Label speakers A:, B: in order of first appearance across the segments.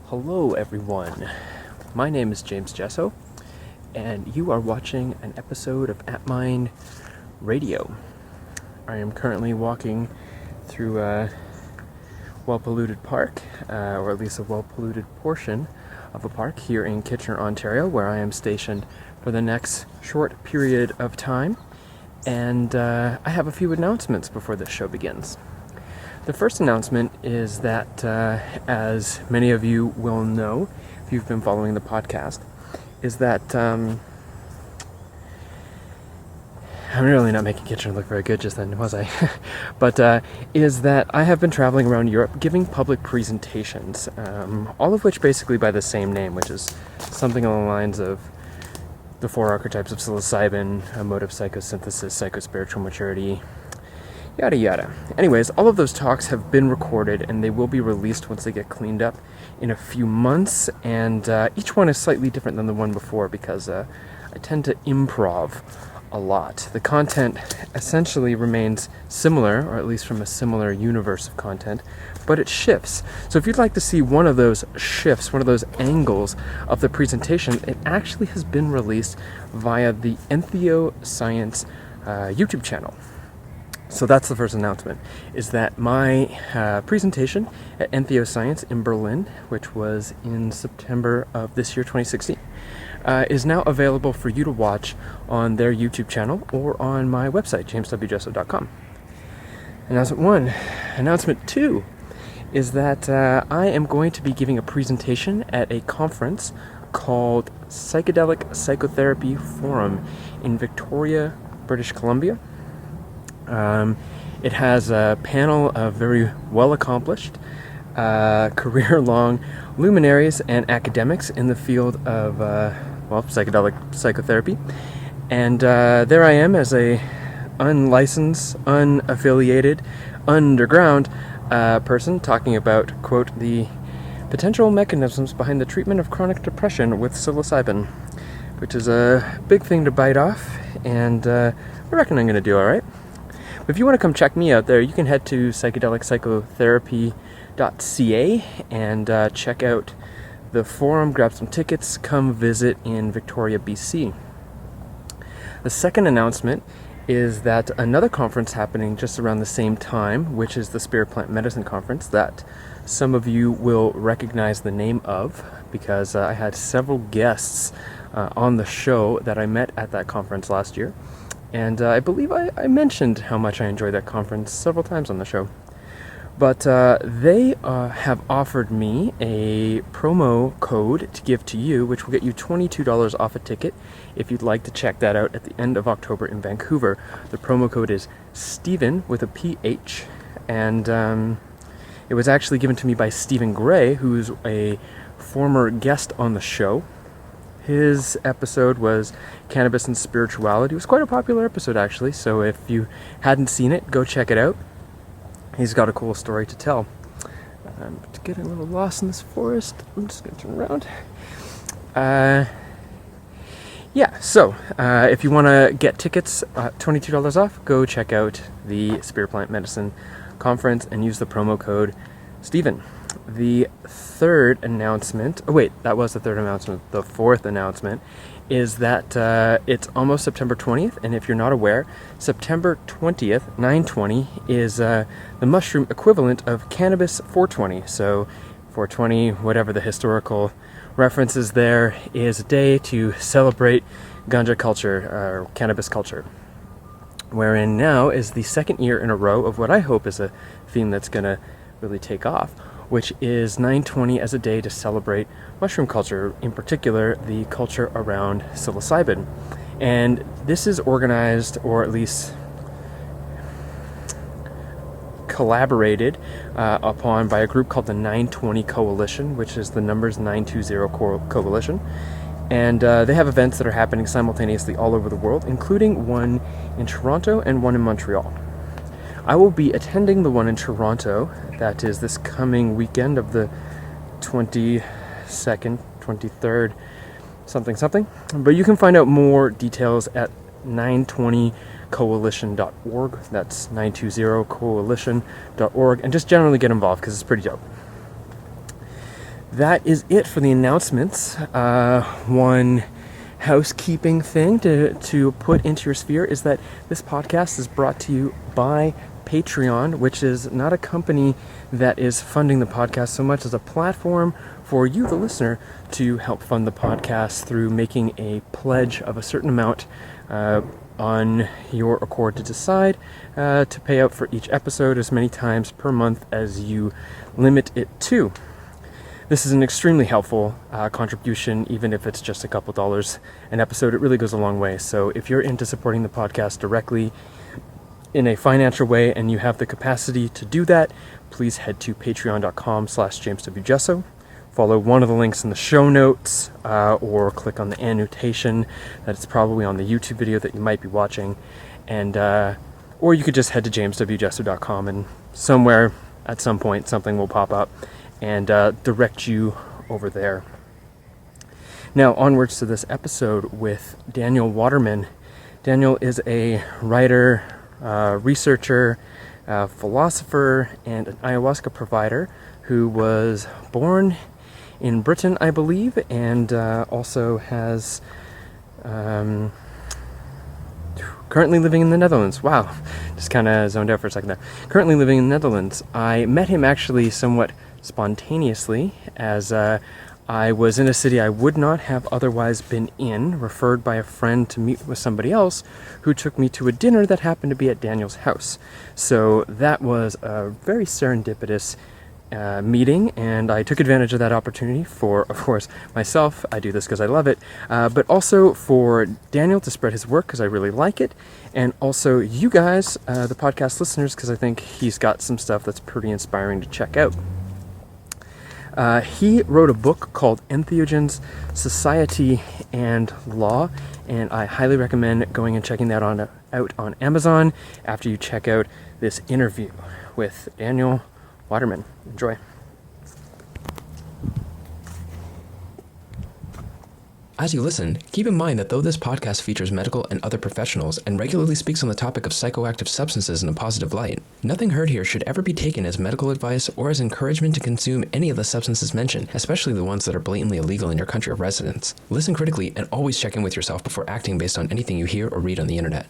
A: Hello everyone, my name is James Jesso, and you are watching an episode of ATTMind Radio. I am currently walking through a well-polluted park, or at least a well-polluted portion of a park here in Kitchener, Ontario, where I am stationed for the next short period of time, and I have a few announcements before this show begins. The first announcement is that, as many of you will know, if you've been following the podcast, is that I'm really not making Kitchener look very good just then, was I? But is that I have been traveling around Europe giving public presentations, all of which basically by the same name, which is something along the lines of the 4 archetypes of psilocybin, emotive psychosynthesis, psychospiritual maturity, yada yada. Anyways, all of those talks have been recorded and they will be released once they get cleaned up in a few months, and each one is slightly different than the one before because I tend to improv a lot. The content essentially remains similar, or at least from a similar universe of content, but it shifts. So if you'd like to see one of those shifts, one of those angles of the presentation, it actually has been released via the Entheogens YouTube channel. So that's the first announcement, is that my presentation at Entheogens in Berlin, which was in September of this year, 2016, is now available for you to watch on their YouTube channel or on my website, jameswjesso.com. Announcement 1. Announcement 2 is that I am going to be giving a presentation at a conference called Psychedelic Psychotherapy Forum in Victoria, British Columbia. It has a panel of very well-accomplished, career-long luminaries and academics in the field of, psychedelic psychotherapy. And there I am as a unlicensed, unaffiliated, underground person talking about, quote, the potential mechanisms behind the treatment of chronic depression with psilocybin, which is a big thing to bite off, and I reckon I'm going to do all right. If you want to come check me out there, you can head to psychedelicpsychotherapy.ca and check out the forum, grab some tickets, come visit in Victoria, BC. The second announcement is that another conference happening just around the same time, which is the Spirit Plant Medicine Conference, that some of you will recognize the name of, because I had several guests on the show that I met at that conference last year. And I believe I mentioned how much I enjoyed that conference several times on the show. But they have offered me a promo code to give to you, which will get you $22 off a ticket if you'd like to check that out at the end of October in Vancouver. The promo code is Stephen with a PH, and it was actually given to me by Stephen Gray, who's a former guest on the show. His episode was Cannabis and Spirituality. It was quite a popular episode, actually, so if you hadn't seen it, go check it out. He's got a cool story to tell. I'm getting a little lost in this forest. I'm just going to turn around. So if you want to get tickets, $22 off, go check out the Spirit Plant Medicine Conference and use the promo code Stephen. The third announcement, that was the third announcement. The fourth announcement is that it's almost September 20th, and if you're not aware, September 20th, 9/20, is the mushroom equivalent of Cannabis 420. So 420, whatever the historical reference is there, is a day to celebrate ganja culture, or cannabis culture, wherein now is the second year in a row of what I hope is a theme that's going to really take off, which is 9/20 as a day to celebrate mushroom culture, in particular the culture around psilocybin. And this is organized, or at least collaborated upon by a group called the 920 Coalition, which is the numbers 920 Coalition. And they have events that are happening simultaneously all over the world, including one in Toronto and one in Montreal. I will be attending the one in Toronto, that is this coming weekend of the 22nd, 23rd, something. But you can find out more details at 920coalition.org. That's 920coalition.org, and just generally get involved because it's pretty dope. that is it for the announcements. One housekeeping thing to put into your sphere is that this podcast is brought to you by Patreon, which is not a company that is funding the podcast so much as a platform for you, the listener, to help fund the podcast through making a pledge of a certain amount on your accord to decide to pay out for each episode as many times per month as you limit it to. This is an extremely helpful contribution, even if it's just a couple dollars an episode. It really goes a long way. So if you're into supporting the podcast directly in a financial way and you have the capacity to do that, please head to patreon.com/JamesWJesso. Follow one of the links in the show notes or click on the annotation that's probably on the YouTube video that you might be watching. And or you could just head to jameswjesso.com and somewhere at some point something will pop up and direct you over there. Now onwards to this episode with Daniel Waterman. Daniel is a writer, researcher, philosopher, and an ayahuasca provider who was born in Britain, I believe, and also has currently living in the Netherlands. Wow, just kind of zoned out for a second there. Currently living in the Netherlands. I met him actually somewhat spontaneously as I was in a city I would not have otherwise been in, referred by a friend to meet with somebody else who took me to a dinner that happened to be at Daniel's house. So that was a very serendipitous meeting, and I took advantage of that opportunity for, of course, myself. I do this because I love it, but also for Daniel to spread his work because I really like it, and also you guys, the podcast listeners, because I think he's got some stuff that's pretty inspiring to check out. He wrote a book called Entheogens, Society and Law, and I highly recommend going and checking that out on Amazon after you check out this interview with Daniel Waterman. Enjoy.
B: As you listen, keep in mind that though this podcast features medical and other professionals and regularly speaks on the topic of psychoactive substances in a positive light, nothing heard here should ever be taken as medical advice or as encouragement to consume any of the substances mentioned, especially the ones that are blatantly illegal in your country of residence. Listen critically and always check in with yourself before acting based on anything you hear or read on the internet.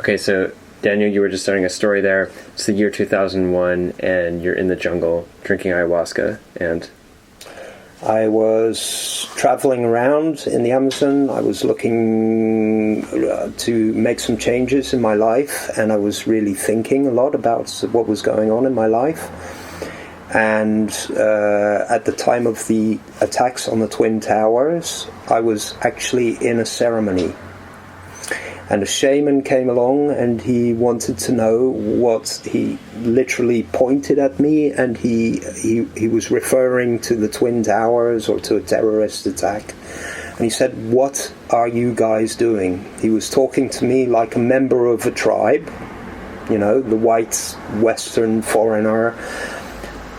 A: Okay, so Daniel, you were just starting a story there. It's the year 2001, and you're in the jungle drinking ayahuasca, and
C: I was traveling around in the Amazon. I was looking to make some changes in my life, and I was really thinking a lot about what was going on in my life. And at the time of the attacks on the Twin Towers, I was actually in a ceremony. And a shaman came along and he wanted to know what, he literally pointed at me, and he was referring to the Twin Towers or to a terrorist attack. And he said, "What are you guys doing?" He was talking to me like a member of a tribe, you know, the white Western foreigner.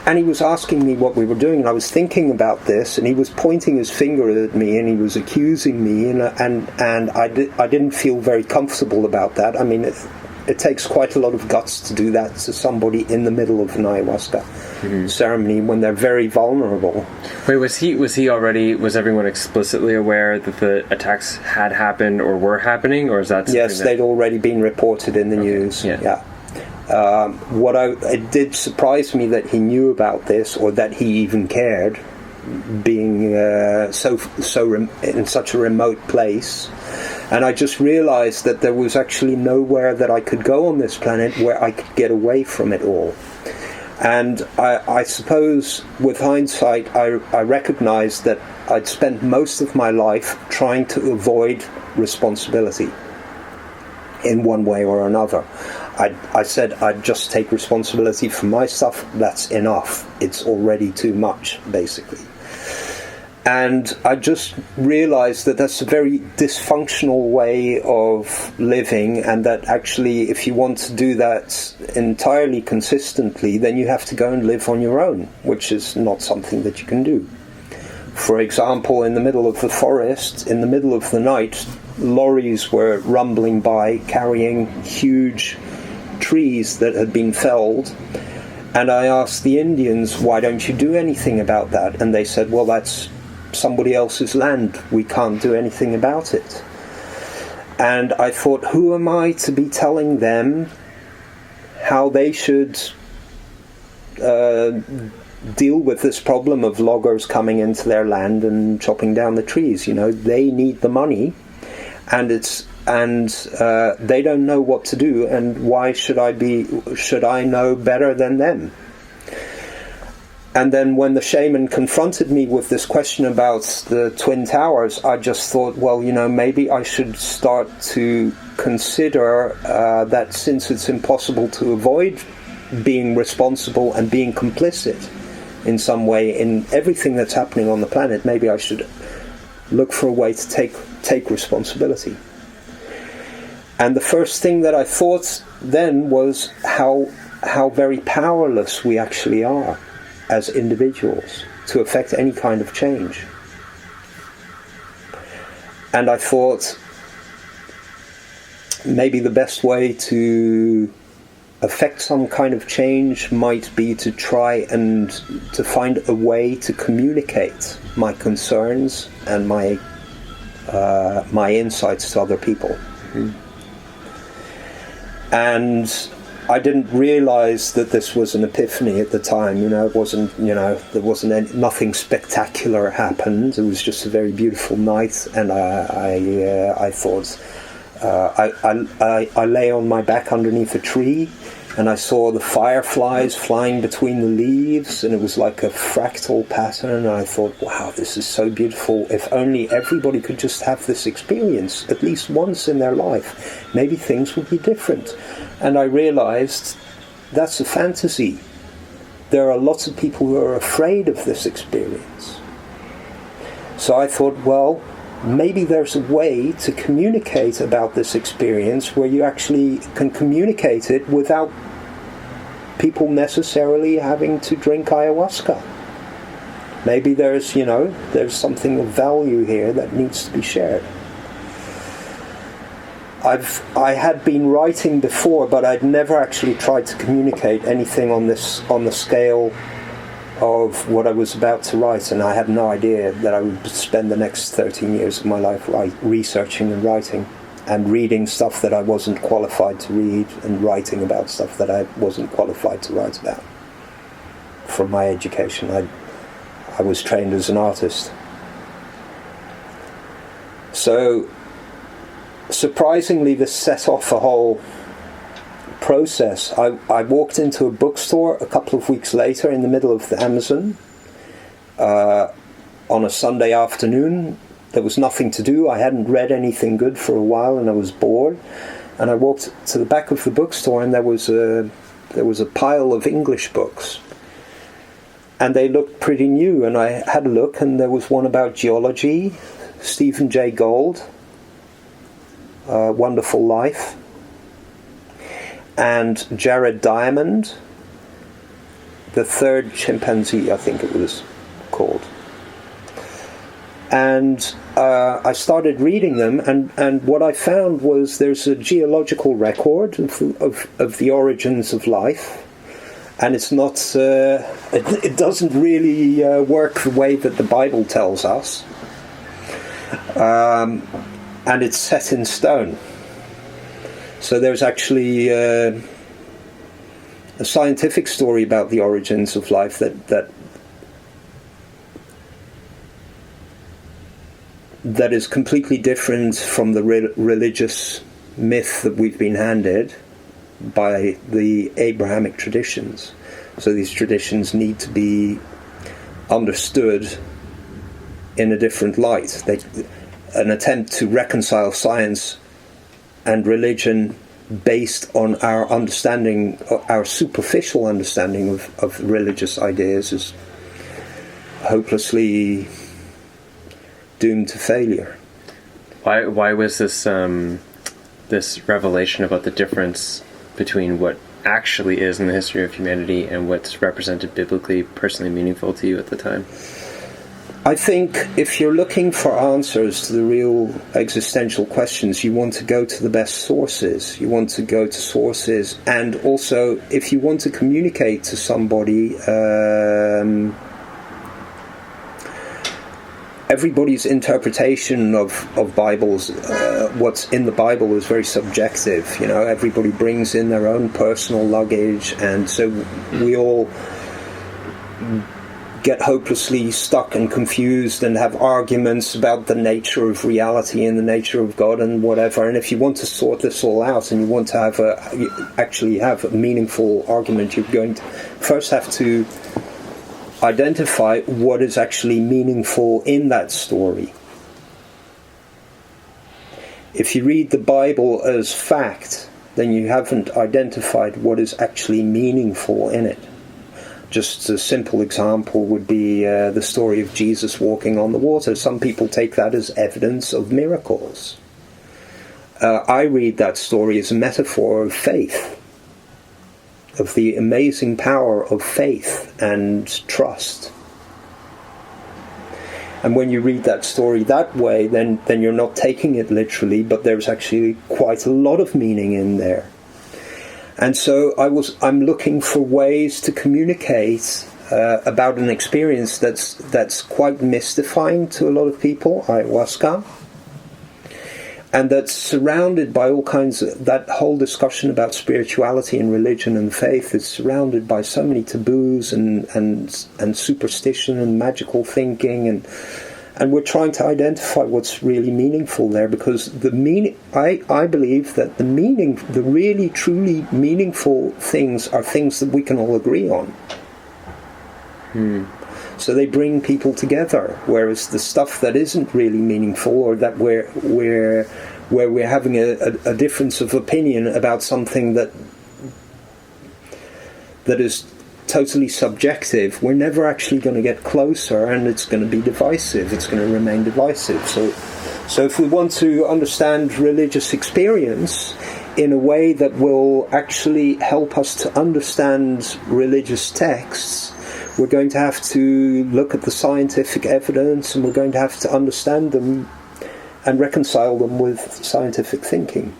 C: And he was asking me what we were doing, and I was thinking about this, and he was pointing his finger at me, and he was accusing me, and I didn't feel very comfortable about that. I mean, it takes quite a lot of guts to do that to somebody in the middle of an ayahuasca ceremony when they're very vulnerable.
A: Wait, was everyone explicitly aware that the attacks had happened or were happening, or is that something
C: Yes, they'd already been reported in the news. Yeah. It did surprise me that he knew about this, or that he even cared, being in such a remote place. And I just realized that there was actually nowhere that I could go on this planet where I could get away from it all. And I suppose with hindsight, I recognized that I'd spent most of my life trying to avoid responsibility in one way or another. I said I'd just take responsibility for my stuff. That's enough. It's already too much, basically. And I just realized that that's a very dysfunctional way of living, and that actually if you want to do that entirely consistently, then you have to go and live on your own, which is not something that you can do. For example, in the middle of the forest, in the middle of the night, lorries were rumbling by carrying huge trees that had been felled. And I asked the Indians, why don't you do anything about that? And they said, well, that's somebody else's land. We can't do anything about it. And I thought, who am I to be telling them how they should deal with this problem of loggers coming into their land and chopping down the trees? You know, they need the money, and they don't know what to do. And why should I know better than them? And then when the shaman confronted me with this question about the Twin Towers, I just thought, well, you know, maybe I should start to consider that since it's impossible to avoid being responsible and being complicit in some way in everything that's happening on the planet, maybe I should look for a way to take responsibility. And the first thing that I thought then was how very powerless we actually are as individuals to affect any kind of change. And I thought maybe the best way to affect some kind of change might be to try and to find a way to communicate my concerns and my insights to other people. And I didn't realize that this was an epiphany at the time. You know, there wasn't nothing spectacular happened. It was just a very beautiful night, and I thought I lay on my back underneath a tree, and I saw the fireflies flying between the leaves, and it was like a fractal pattern. And I thought, wow, this is so beautiful. If only everybody could just have this experience at least once in their life, maybe things would be different. And I realized that's a fantasy. There are lots of people who are afraid of this experience. So I thought, well, maybe there's a way to communicate about this experience where you actually can communicate it without people necessarily having to drink ayahuasca. Maybe there's something of value here that needs to be shared. I had been writing before, but I'd never actually tried to communicate anything on the scale of what I was about to write, and I had no idea that I would spend the next 13 years of my life researching and writing and reading stuff that I wasn't qualified to read and writing about stuff that I wasn't qualified to write about. From my education, I was trained as an artist. So surprisingly, this set off a whole process. I walked into a bookstore a couple of weeks later in the middle of the Amazon on a Sunday afternoon. There was nothing to do. I hadn't read anything good for a while, and I was bored. And I walked to the back of the bookstore, and there was a pile of English books, and they looked pretty new. And I had a look, and there was one about geology, Stephen Jay Gould, Wonderful Life, and Jared Diamond, The Third Chimpanzee, I think it was called. And I started reading them, and what I found was there's a geological record of the origins of life, and it's not, it doesn't really work the way that the Bible tells us, and it's set in stone. So there's actually a scientific story about the origins of life that is completely different from the religious myth that we've been handed by the Abrahamic traditions. So these traditions need to be understood in a different light. An attempt to reconcile science and religion based on our understanding, our superficial understanding of religious ideas, is hopelessly doomed to failure.
A: Why was this this revelation about the difference between what actually is in the history of humanity and what's represented biblically personally meaningful to you at the time?
C: I think if you're looking for answers to the real existential questions, you want to go to the best sources. You want to go to sources, and also if you want to communicate to somebody, everybody's interpretation of Bibles, what's in the Bible, is very subjective. You know, everybody brings in their own personal luggage, and so we all get hopelessly stuck and confused and have arguments about the nature of reality and the nature of God and whatever. And if you want to sort this all out and you want to have actually have a meaningful argument, you're going to first have to identify what is actually meaningful in that story. If you read the Bible as fact, then you haven't identified what is actually meaningful in it. Just a simple example would be the story of Jesus walking on the water. Some people take that as evidence of miracles. I read that story as a metaphor of faith, of the amazing power of faith and trust. And when you read that story that way, then you're not taking it literally, but there's actually quite a lot of meaning in there. And so I'm looking for ways to communicate about an experience that's quite mystifying to a lot of people, ayahuasca, and that's surrounded by all kinds of, that whole discussion about spirituality and religion and faith is surrounded by so many taboos and superstition and magical thinking, and we're trying to identify what's really meaningful there, because I believe that the really truly meaningful things are things that we can all agree on. So they bring people together, whereas the stuff that isn't really meaningful, or that where we're having a difference of opinion about something that is totally subjective, we're never actually going to get closer, and it's going to be divisive. It's going to remain divisive. So if we want to understand religious experience in a way that will actually help us to understand religious texts, we're going to have to look at the scientific evidence, and we're going to have to understand them and reconcile them with scientific thinking.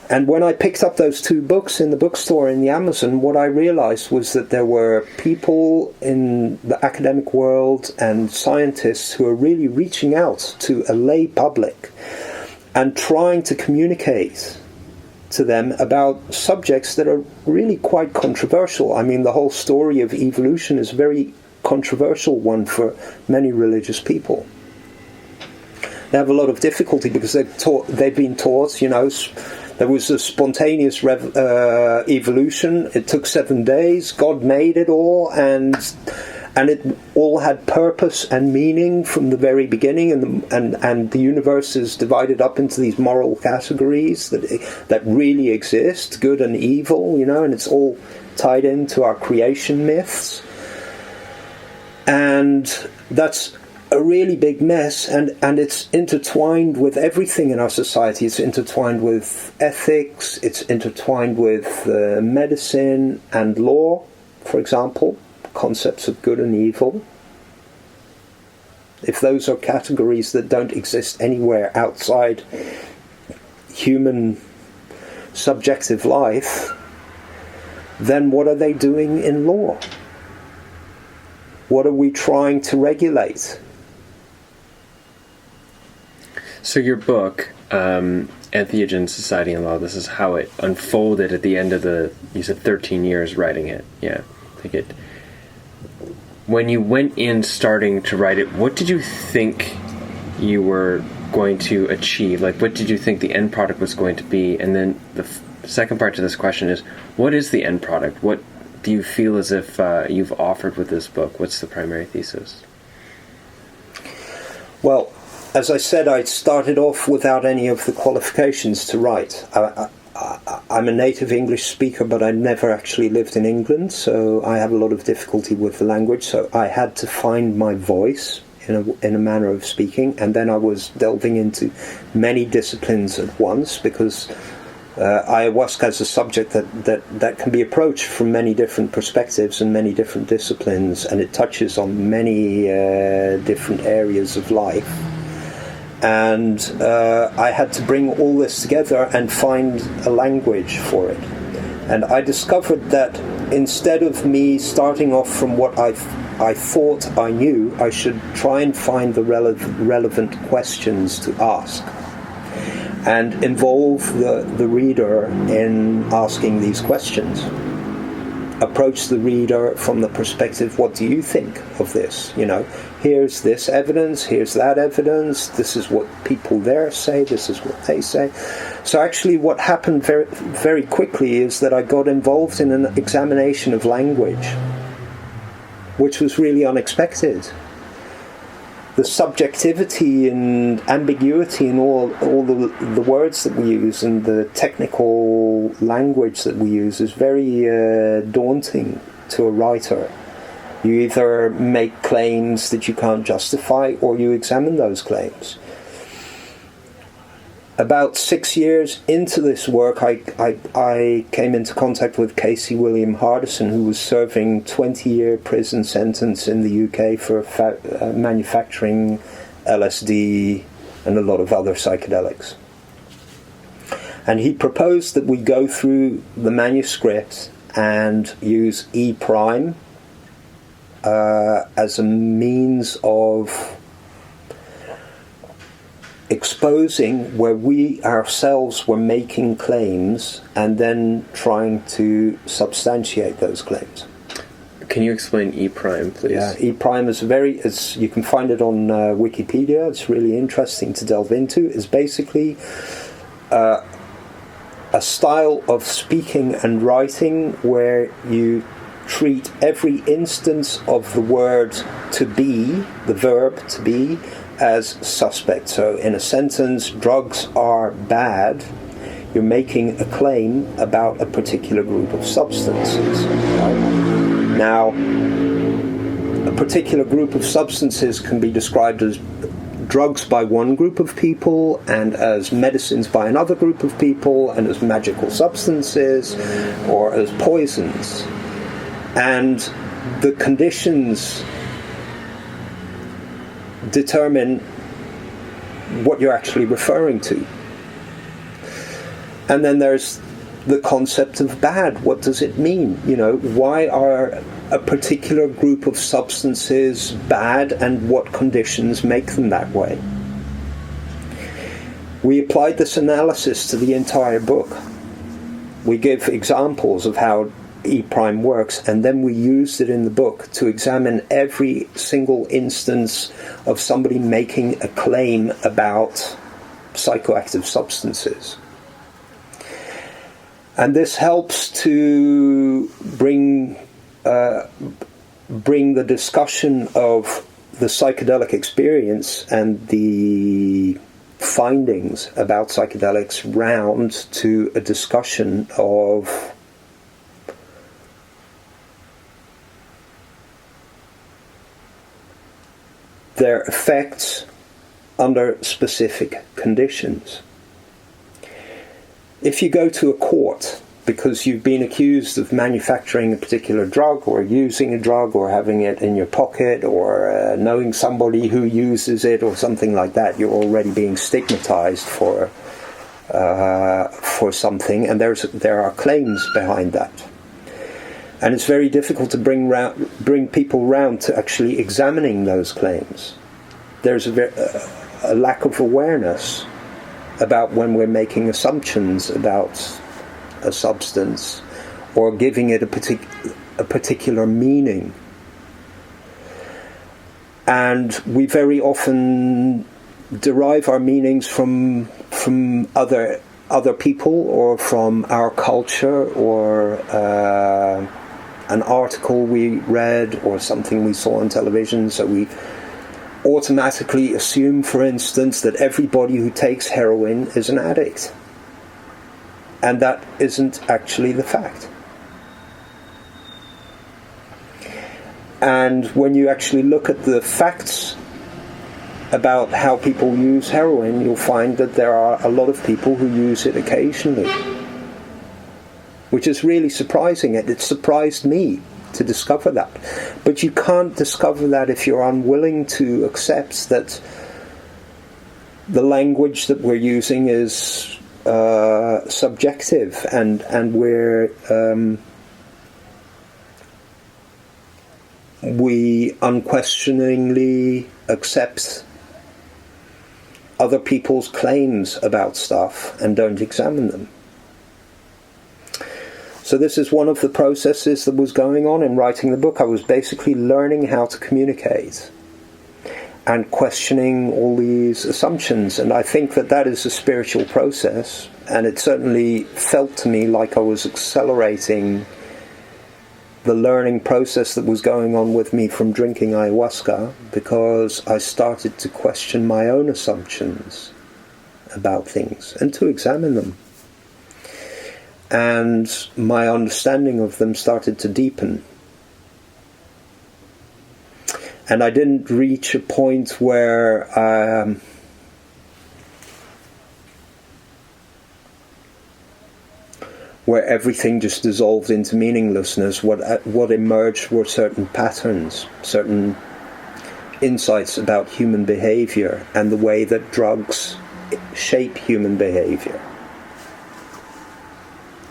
C: And when I picked up those two books in the bookstore in the Amazon, what I realized was that there were people in the academic world and scientists who are really reaching out to a lay public and trying to communicate to them about subjects that are really quite controversial. I mean, the whole story of evolution is a very controversial one for many religious people. They have a lot of difficulty because they've been taught, you know, there was a spontaneous evolution. It took 7 days. God made it all, and it all had purpose and meaning from the very beginning. And the universe is divided up into these moral categories that really exist, good and evil, you know, and it's all tied into our creation myths. And that's a really big mess, and it's intertwined with everything in our society. It's intertwined with ethics, it's intertwined with medicine and law, for example, concepts of good and evil. if those are categories that don't exist anywhere outside human subjective life, then what are they doing in law? What are we trying to regulate?
A: So your book, Entheogens, Society and Law, this is how it unfolded at the end of you said 13 years writing it. Yeah, I think it. When you went in starting to write it, what did you think you were going to achieve? Like, what did you think the end product was going to be? And then the second part to this question is, what is the end product? What do you feel as if you've offered with this book? What's the primary thesis?
C: Well, as I said, I started off without any of the qualifications to write. I'm a native English speaker, but I never actually lived in England, so I have a lot of difficulty with the language. So I had to find my voice in a manner of speaking, and then I was delving into many disciplines at once, because ayahuasca is a subject that can be approached from many different perspectives and many different disciplines, and it touches on many different areas of life. And I had to bring all this together and find a language for it. And I discovered that instead of me starting off from what I thought I knew, I should try and find the relevant questions to ask and involve the reader in asking these questions. Approach the reader from the perspective, what do you think of this? Here's this evidence, here's that evidence, this is what people there say, this is what they say. So actually what happened very, very quickly is that I got involved in an examination of language, which was really unexpected. The subjectivity and ambiguity in all the words that we use and the technical language that we use is very daunting to a writer. You either make claims that you can't justify, or you examine those claims. About 6 years into this work, I came into contact with Casey William Hardison, who was serving 20-year prison sentence in the UK for manufacturing LSD and a lot of other psychedelics. And he proposed that we go through the manuscript and use E prime as a means of exposing where we ourselves were making claims and then trying to substantiate those claims.
A: Can you explain E prime, please?
C: Yeah, E prime is you can find it on Wikipedia. It's really interesting to delve into. It's basically a style of speaking and writing where you treat every instance of the word to be, the verb to be, as suspect. So in a sentence, drugs are bad, you're making a claim about a particular group of substances. Right? Now, a particular group of substances can be described as drugs by one group of people, and as medicines by another group of people, and as magical substances, or as poisons. And the conditions determine what you're actually referring to. And then there's the concept of bad. What does it mean? Why are a particular group of substances bad, and what conditions make them that way? We applied this analysis to the entire book. We give examples of how E prime works, and then we used it in the book to examine every single instance of somebody making a claim about psychoactive substances. And this helps to bring the discussion of the psychedelic experience and the findings about psychedelics round to a discussion of their effects under specific conditions. If you go to a court because you've been accused of manufacturing a particular drug or using a drug or having it in your pocket or knowing somebody who uses it or something like that, you're already being stigmatized for something, and there are claims behind that. And it's very difficult to bring people round to actually examining those claims. There's a lack of awareness about when we're making assumptions about a substance or giving it a particular meaning. And we very often derive our meanings from other people or from our culture or an article we read or something we saw on television. So we automatically assume, for instance, that everybody who takes heroin is an addict. And that isn't actually the fact. And when you actually look at the facts about how people use heroin, you'll find that there are a lot of people who use it occasionally. Which is really surprising. It surprised me to discover that. But you can't discover that if you're unwilling to accept that the language that we're using is subjective, and we unquestioningly accept other people's claims about stuff and don't examine them. So this is one of the processes that was going on in writing the book. I was basically learning how to communicate and questioning all these assumptions. And I think that is a spiritual process. And it certainly felt to me like I was accelerating the learning process that was going on with me from drinking ayahuasca, because I started to question my own assumptions about things and to examine them. And my understanding of them started to deepen. And I didn't reach a point where everything just dissolved into meaninglessness. What emerged were certain patterns, certain insights about human behavior and the way that drugs shape human behavior.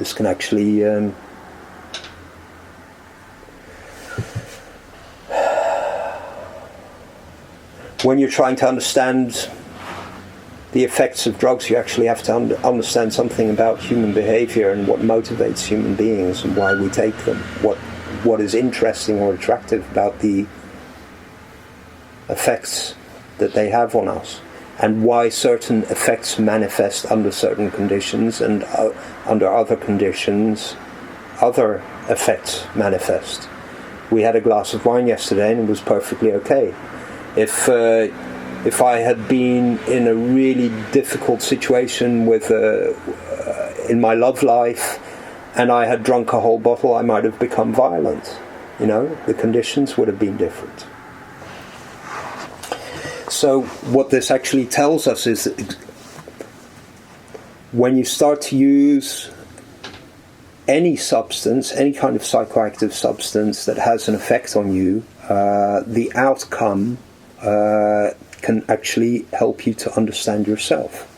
C: This can actually when you're trying to understand the effects of drugs, you actually have to understand something about human behavior and what motivates human beings and why we take them. What is interesting or attractive about the effects that they have on us, and why certain effects manifest under certain conditions, and under other conditions other effects manifest. We had a glass of wine yesterday and it was perfectly okay. If I had been in a really difficult situation with in my love life and I had drunk a whole bottle, I might have become violent. You know, the conditions would have been different. So what this actually tells us is that when you start to use any substance, any kind of psychoactive substance that has an effect on you, the outcome can actually help you to understand yourself.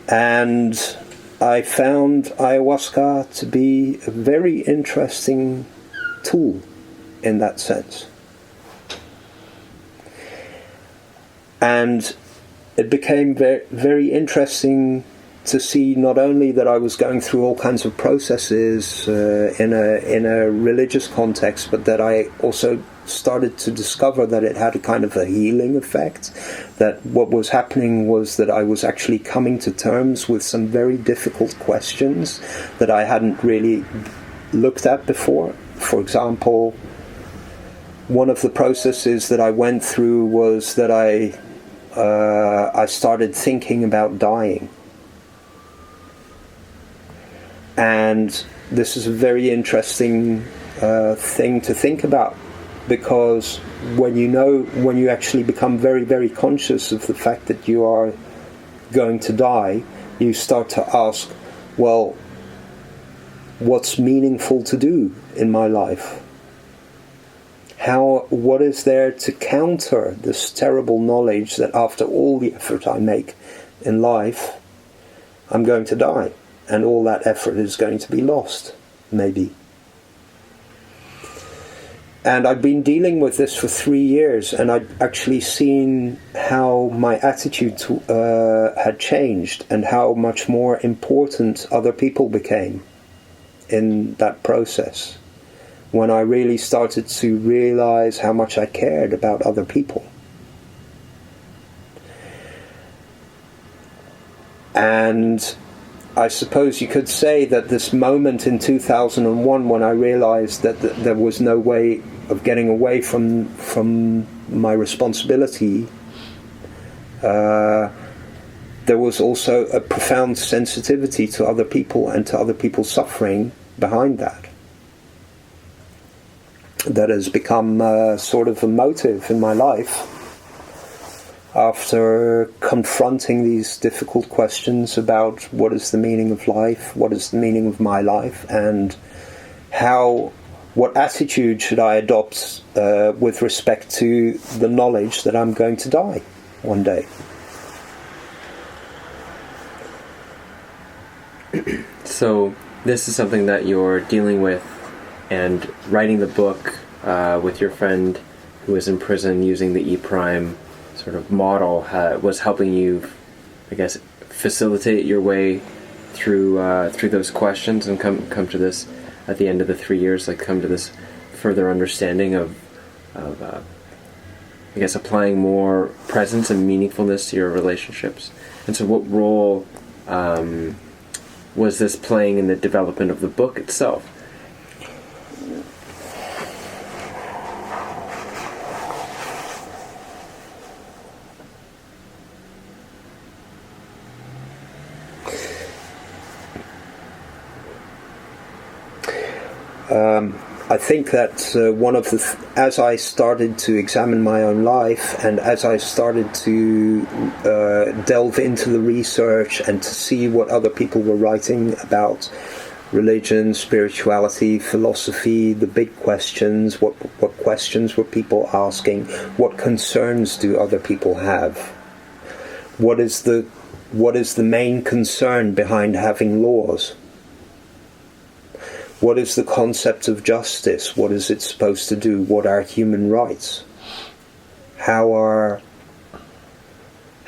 C: And I found ayahuasca to be a very interesting tool in that sense. And it became very, very interesting to see not only that I was going through all kinds of processes in a religious context, but that I also started to discover that it had a kind of a healing effect, that what was happening was that I was actually coming to terms with some very difficult questions that I hadn't really looked at before. For example, one of the processes that I went through was that I started thinking about dying. And this is a very interesting thing to think about, because when you actually become very, very conscious of the fact that you are going to die, you start to ask, well, what's meaningful to do in my life? What is there to counter this terrible knowledge that after all the effort I make in life, I'm going to die, and all that effort is going to be lost, maybe. And I've been dealing with this for 3 years, and I'd actually seen how my attitude had changed and how much more important other people became in that process, when I really started to realize how much I cared about other people. And I suppose you could say that this moment in 2001, when I realized that there was no way of getting away from my responsibility, there was also a profound sensitivity to other people and to other people's suffering behind that. That has become sort of a motive in my life after confronting these difficult questions about what is the meaning of life, what is the meaning of my life, and what attitude should I adopt with respect to the knowledge that I'm going to die one day.
A: So this is something that you're dealing with, and writing the book with your friend who was in prison using the E-Prime sort of model was helping you, I guess, facilitate your way through those questions and come to this at the end of the 3 years, like come to this further understanding of I guess applying more presence and meaningfulness to your relationships. And so what role was this playing in the development of the book itself?
C: I think that as I started to examine my own life, and as I started to delve into the research and to see what other people were writing about religion, spirituality, philosophy, the big questions, what questions were people asking, what concerns do other people have, what is the main concern behind having laws? What is the concept of justice? What is it supposed to do? What are human rights? How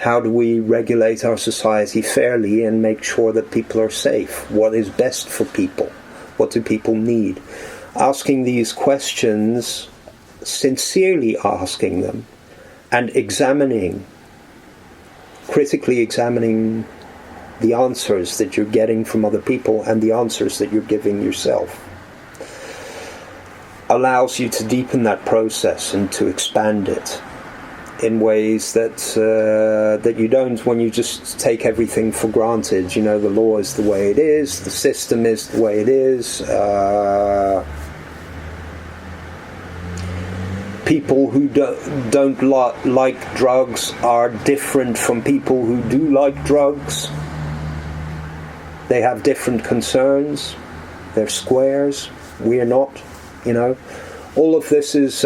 C: do we regulate our society fairly and make sure that people are safe? What is best for people? What do people need? Asking these questions, sincerely asking them, and critically examining the answers that you're getting from other people and the answers that you're giving yourself, allows you to deepen that process and to expand it in ways that you don't when you just take everything for granted. You know, the law is the way it is, the system is the way it is. People who don't like drugs are different from people who do like drugs. They have different concerns. They're squares. We are not. You know, all of this is.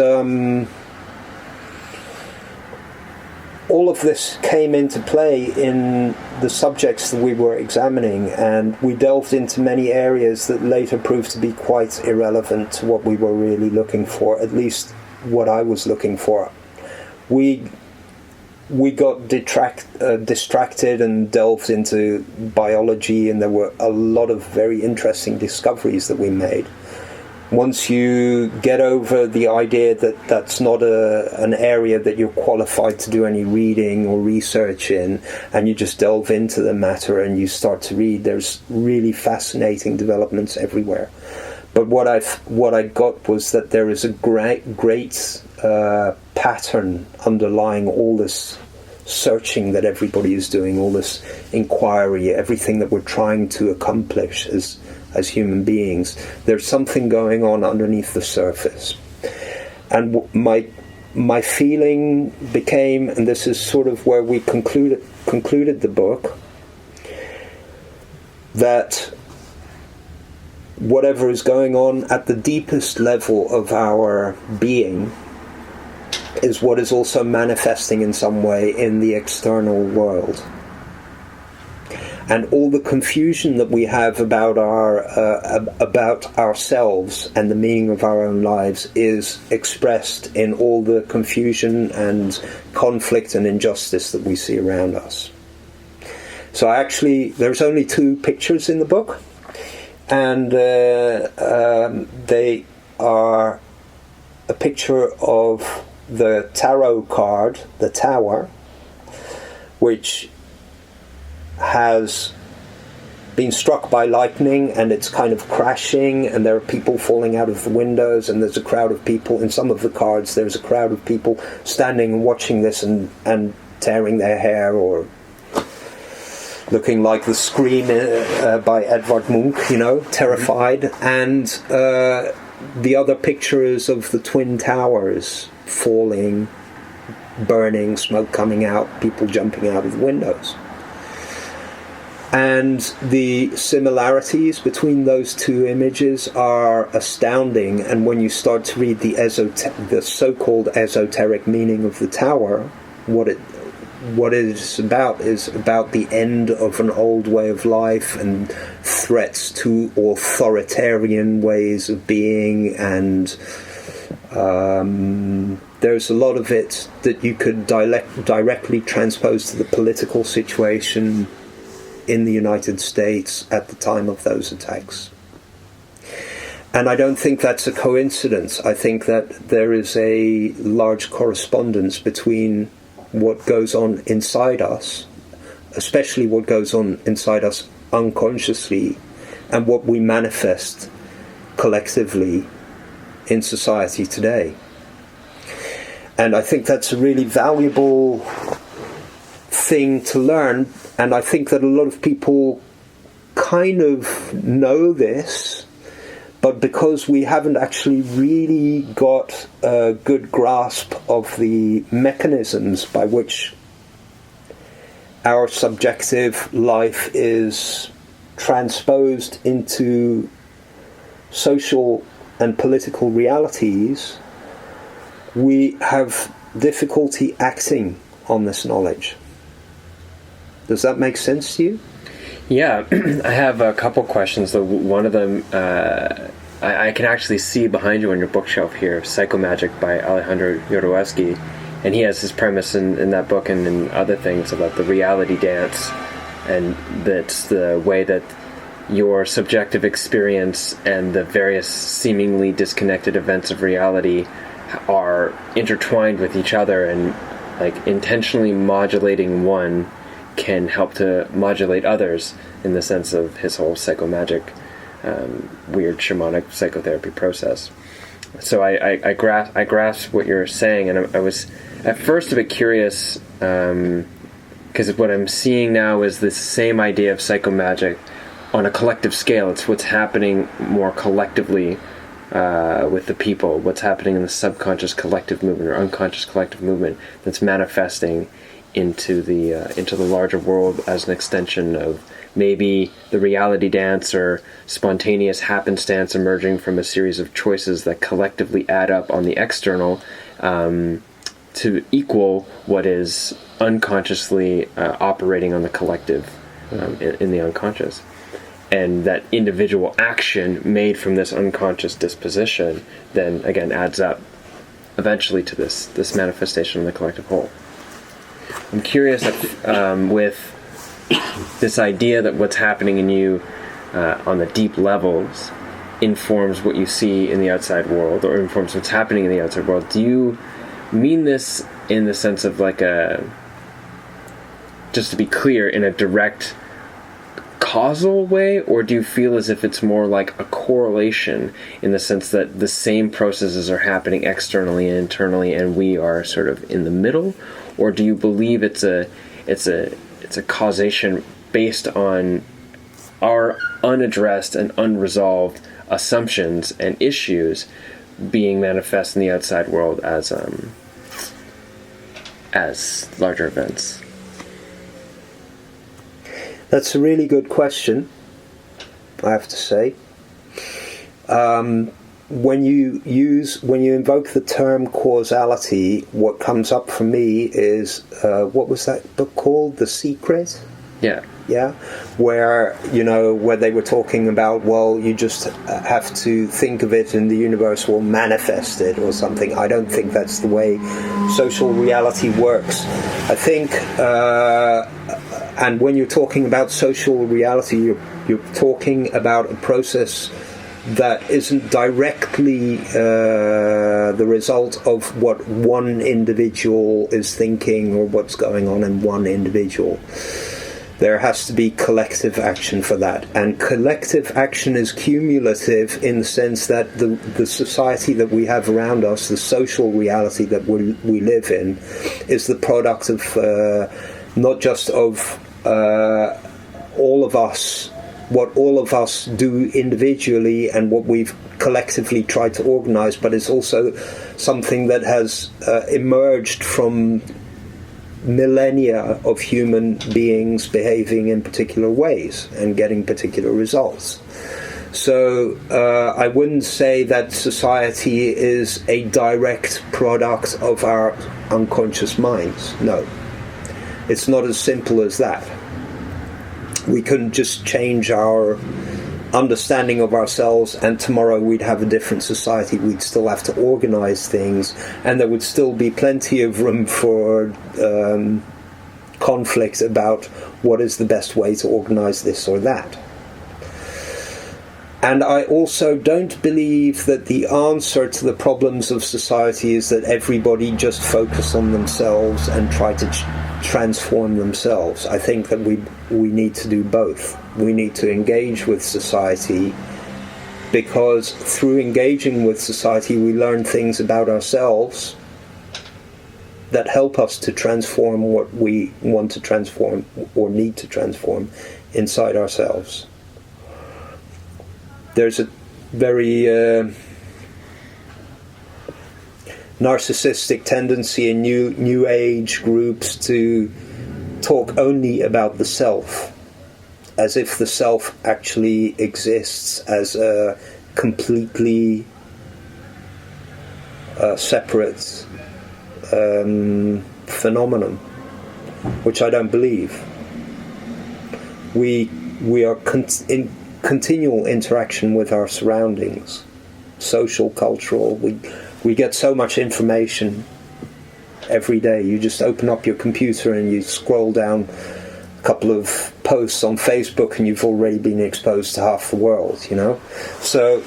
C: All of this came into play in the subjects that we were examining, and we delved into many areas that later proved to be quite irrelevant to what we were really looking for. At least what I was looking for. We got distracted and delved into biology, and there were a lot of very interesting discoveries that we made. Once you get over the idea that that's not an area that you're qualified to do any reading or research in, and you just delve into the matter and you start to read, there's really fascinating developments everywhere. But what I got was that there is a great pattern underlying all this searching that everybody is doing, all this inquiry, everything that we're trying to accomplish as human beings. There's something going on underneath the surface. And my feeling became, and this is sort of where we concluded the book, that whatever is going on at the deepest level of our being is what is also manifesting in some way in the external world. And all the confusion that we have about ourselves and the meaning of our own lives is expressed in all the confusion and conflict and injustice that we see around us. So there's only 2 pictures in the book, and they are a picture of the tarot card, the Tower, which has been struck by lightning and it's kind of crashing, and there are people falling out of the windows, and there's a crowd of people. In some of the cards there's a crowd of people standing and watching this and tearing their hair or looking like the Scream by Edvard Munch, terrified. And the other picture is of the Twin Towers falling, burning, smoke coming out, people jumping out of the windows. And the similarities between those 2 images are astounding. And when you start to read the so-called esoteric meaning of the Tower, what it is about the end of an old way of life and threats to authoritarian ways of being. And there's a lot of it that you could directly transpose to the political situation in the United States at the time of those attacks. And I don't think that's a coincidence. I think that there is a large correspondence between what goes on inside us, especially what goes on inside us unconsciously, and what we manifest collectively in society today. And I think that's a really valuable thing to learn. And I think that a lot of people kind of know this, but because we haven't actually really got a good grasp of the mechanisms by which our subjective life is transposed into social and political realities, we have difficulty acting on this knowledge. Does that make sense to you?
A: Yeah, I have a couple questions. One of them, I can actually see behind you on your bookshelf here, Psychomagic by Alejandro Jodorowsky, and he has his premise in that book and in other things about the reality dance, and that's the way that your subjective experience and the various seemingly disconnected events of reality are intertwined with each other, and like intentionally modulating one can help to modulate others, in the sense of his whole psychomagic, weird shamanic psychotherapy process. So I grasp what you're saying, and I was at first a bit curious, because what I'm seeing now is this same idea of psychomagic on a collective scale. It's what's happening more collectively with the people, what's happening in the subconscious collective movement or unconscious collective movement that's manifesting into the larger world as an extension of maybe the reality dance or spontaneous happenstance emerging from a series of choices that collectively add up on the external to equal what is unconsciously operating on the collective in the unconscious. And that individual action made from this unconscious disposition then again adds up eventually to this manifestation in the collective whole. I'm curious if, with this idea that what's happening in you on the deep levels informs what you see in the outside world, or informs what's happening in the outside world. Do you mean this in the sense of like just to be clear, in a direct causal way, or do you feel as if it's more like a correlation in the sense that the same processes are happening externally and internally and we are sort of in the middle? Or do you believe it's a causation based on our unaddressed and unresolved assumptions and issues, being manifest in the outside world as larger events?
C: That's a really good question, I have to say. When you invoke the term causality, what comes up for me is what was that book called? The Secret?
A: Yeah.
C: Yeah, where they were talking about, well, you just have to think of it and the universe will manifest it or something. I don't think that's the way social reality works. I think, and when you're talking about social reality, you're talking about a process that isn't directly the result of what one individual is thinking or what's going on in one individual. There has to be collective action for that. And collective action is cumulative in the sense that the society that we have around us, the social reality that we live in, is the product of not just of all of us, what all of us do individually and what we've collectively tried to organize, but it's also something that has emerged from millennia of human beings behaving in particular ways and getting particular results. So I wouldn't say that society is a direct product of our unconscious minds. No. It's not as simple as that. We couldn't just change our understanding of ourselves and tomorrow we'd have a different society. We'd still have to organize things and there would still be plenty of room for conflict about what is the best way to organize this or that. And I also don't believe that the answer to the problems of society is that everybody just focus on themselves and try to transform themselves. I think that we need to do both. We need to engage with society because through engaging with society we learn things about ourselves that help us to transform what we want to transform or need to transform inside ourselves. There's a very narcissistic tendency in new age groups to talk only about the self, as if the self actually exists as a completely separate phenomenon, which I don't believe. We are in continual interaction with our surroundings, social, cultural. We get so much information every day. You just open up your computer and you scroll down a couple of posts on Facebook and you've already been exposed to half the world, So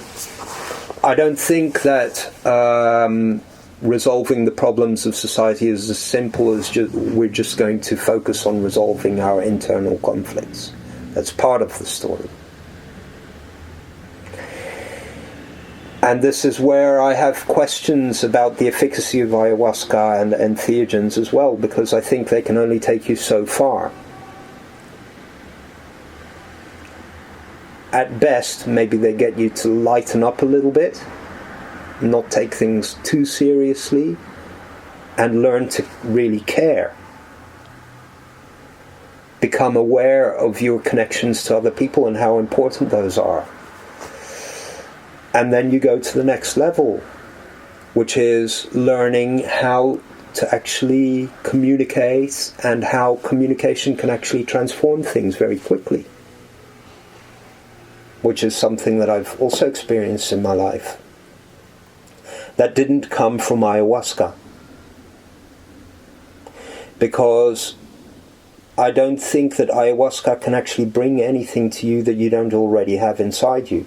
C: I don't think that resolving the problems of society is as simple as we're just going to focus on resolving our internal conflicts. That's part of the story. And this is where I have questions about the efficacy of ayahuasca and entheogens as well, because I think they can only take you so far. At best, maybe they get you to lighten up a little bit, not take things too seriously, and learn to really care. Become aware of your connections to other people and how important those are. And then you go to the next level, which is learning how to actually communicate and how communication can actually transform things very quickly, which is something that I've also experienced in my life. That didn't come from ayahuasca, because I don't think that ayahuasca can actually bring anything to you that you don't already have inside you.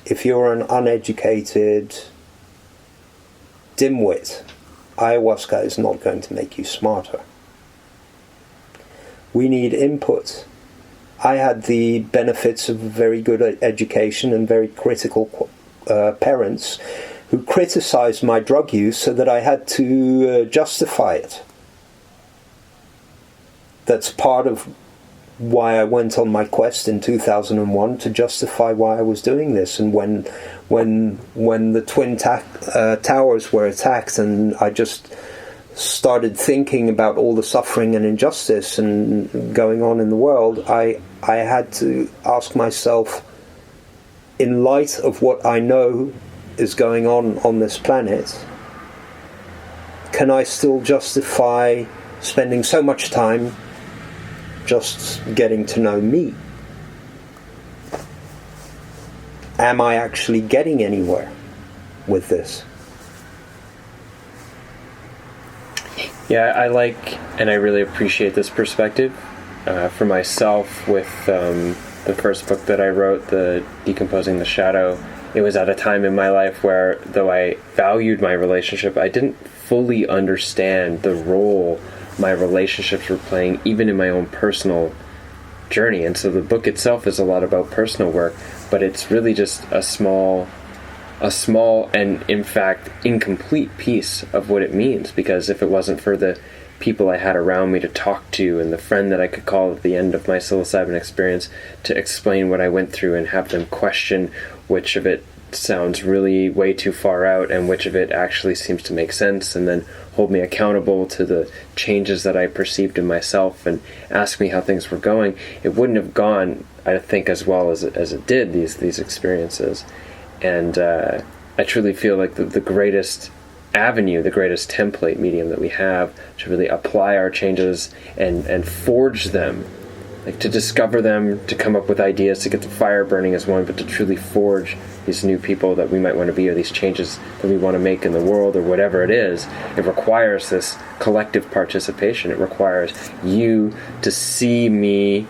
C: If you're an uneducated dimwit, ayahuasca is not going to make you smarter. We need input. I had the benefits of a very good education and very critical parents who criticized my drug use so that I had to justify it. That's part of why I went on my quest in 2001 to justify why I was doing this. And when the Twin Towers were attacked, and I just started thinking about all the suffering and injustice and going on in the world, I had to ask myself, in light of what I know is going on this planet, can I still justify spending so much time just getting to know me? Am I actually getting anywhere with this?
A: Yeah, I like and I really appreciate this perspective. For myself, with the first book that I wrote, the Decomposing the Shadow, it was at a time in my life where, though I valued my relationship, I didn't fully understand the role my relationships were playing, even in my own personal journey. And so the book itself is a lot about personal work, but it's really just a small and, in fact, incomplete piece of what it means. Because if it wasn't for the people I had around me to talk to, and the friend that I could call at the end of my psilocybin experience to explain what I went through and have them question which of it sounds really way too far out and which of it actually seems to make sense, and then hold me accountable to the changes that I perceived in myself and ask me how things were going, it wouldn't have gone, I think, as well as it did, these experiences. And I truly feel like the greatest avenue, the greatest template medium that we have to really apply our changes and forge them, like to discover them, to come up with ideas, to get the fire burning is one, but to truly forge these new people that we might want to be, or these changes that we want to make in the world, or whatever it is, it requires this collective participation. It requires you to see me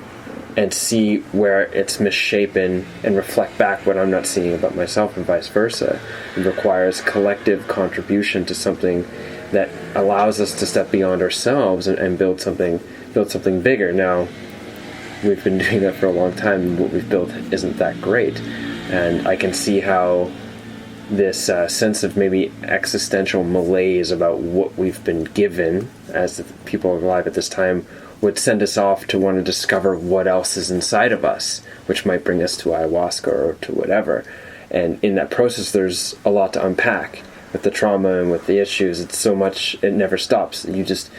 A: and see where it's misshapen and reflect back what I'm not seeing about myself, and vice versa. It requires collective contribution to something that allows us to step beyond ourselves and build something bigger. Now, we've been doing that for a long time, and what we've built isn't that great. And I can see how this sense of maybe existential malaise about what we've been given as the people alive at this time would send us off to want to discover what else is inside of us, which might bring us to ayahuasca or to whatever. And in that process, there's a lot to unpack. With the trauma and with the issues, it's so much, it never stops. You just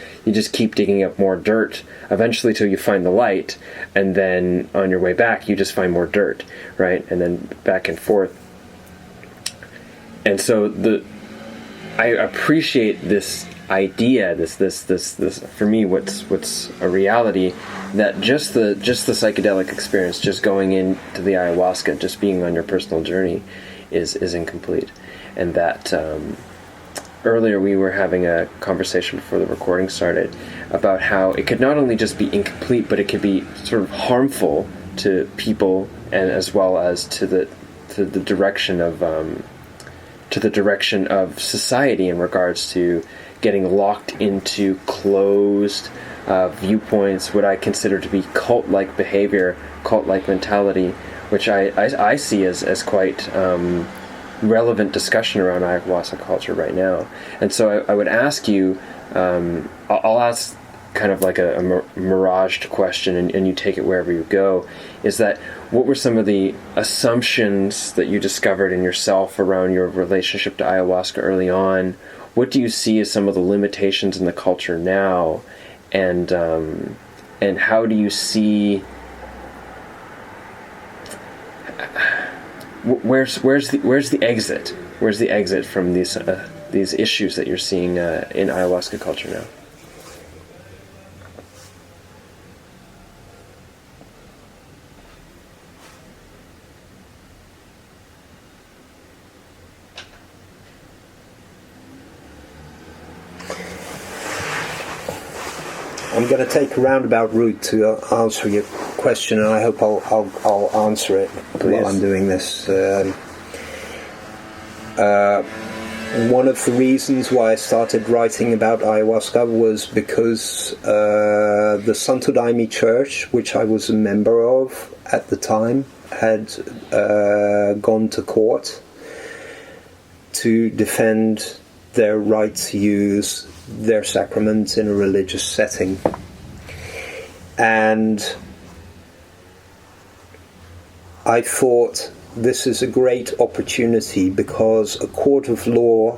A: keep digging up more dirt, eventually till you find the light, and then on your way back, you just find more dirt, right? And then back and forth. And so I appreciate this idea, this for me, what's a reality, that just the psychedelic experience, just going into the ayahuasca, just being on your personal journey, is incomplete. And that earlier we were having a conversation before the recording started about how it could not only just be incomplete, but it could be sort of harmful to people, and as well as to the direction of society in regards to getting locked into closed viewpoints, what I consider to be cult-like behavior, cult-like mentality, which I see as quite relevant discussion around ayahuasca culture right now. And so I would ask you, I'll ask kind of like a miraged question, and you take it wherever you go, is that what were some of the assumptions that you discovered in yourself around your relationship to ayahuasca early on? What do you see as some of the limitations in the culture now? And how do you see... Where's the exit? Where's the exit from these issues that you're seeing in ayahuasca culture now?
C: I'm going to take a roundabout route to answer your question, and I hope I'll answer it. Please. While I'm doing this. One of the reasons why I started writing about ayahuasca was because the Santo Daime Church, which I was a member of at the time, had gone to court to defend their right to use their sacraments in a religious setting. And I thought this is a great opportunity, because a court of law,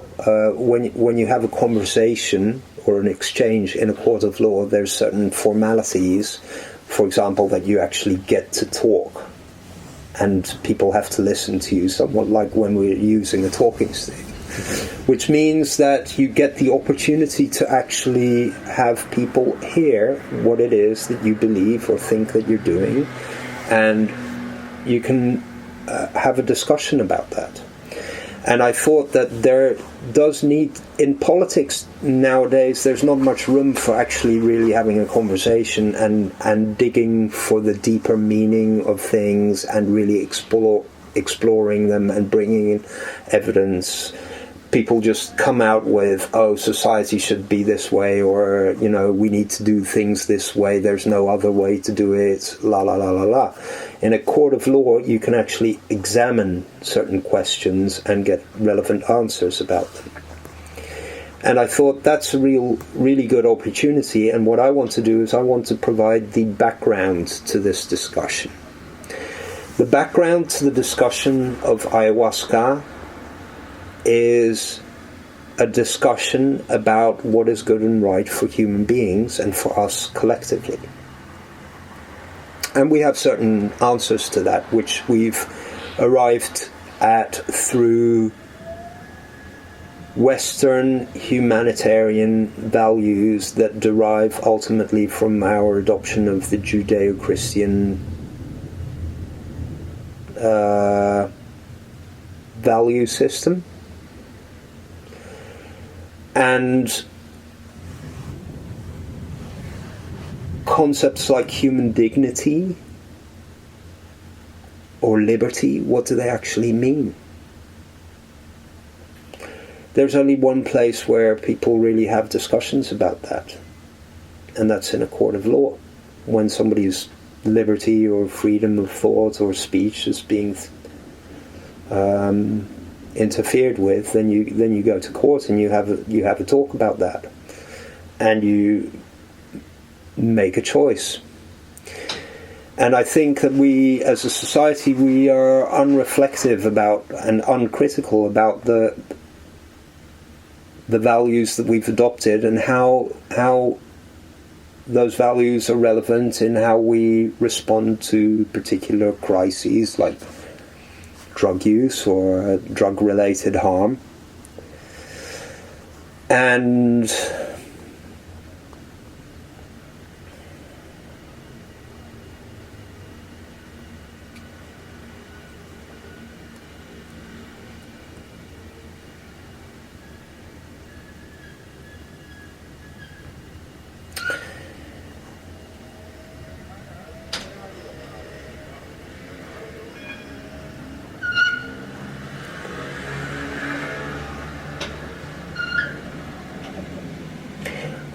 C: when you have a conversation or an exchange in a court of law, there's certain formalities, for example, that you actually get to talk, and people have to listen to you, somewhat like when we're using a talking stick, which means that you get the opportunity to actually have people hear what it is that you believe or think that you're doing, and you can have a discussion about that. And I thought that there does need, in politics nowadays, there's not much room for actually really having a conversation and digging for the deeper meaning of things and really exploring them and bringing in evidence. People just come out with, oh, society should be this way, or, you know, we need to do things this way, there's no other way to do it, la la la la la. In a court of law, you can actually examine certain questions and get relevant answers about them. And I thought that's a really good opportunity, and what I want to do is I want to provide the background to this discussion. The background to the discussion of ayahuasca is a discussion about what is good and right for human beings and for us collectively. And we have certain answers to that, which we've arrived at through Western humanitarian values that derive ultimately from our adoption of the Judeo-Christian value system. And concepts like human dignity or liberty, what do they actually mean? There's only one place where people really have discussions about that, and that's in a court of law. When somebody's liberty or freedom of thought or speech is being interfered with, then you go to court and you have a talk about that, and you make a choice. And I think that we, as a society, we are unreflective about and uncritical about the values that we've adopted and how those values are relevant in how we respond to particular crises like drug use or drug-related harm. And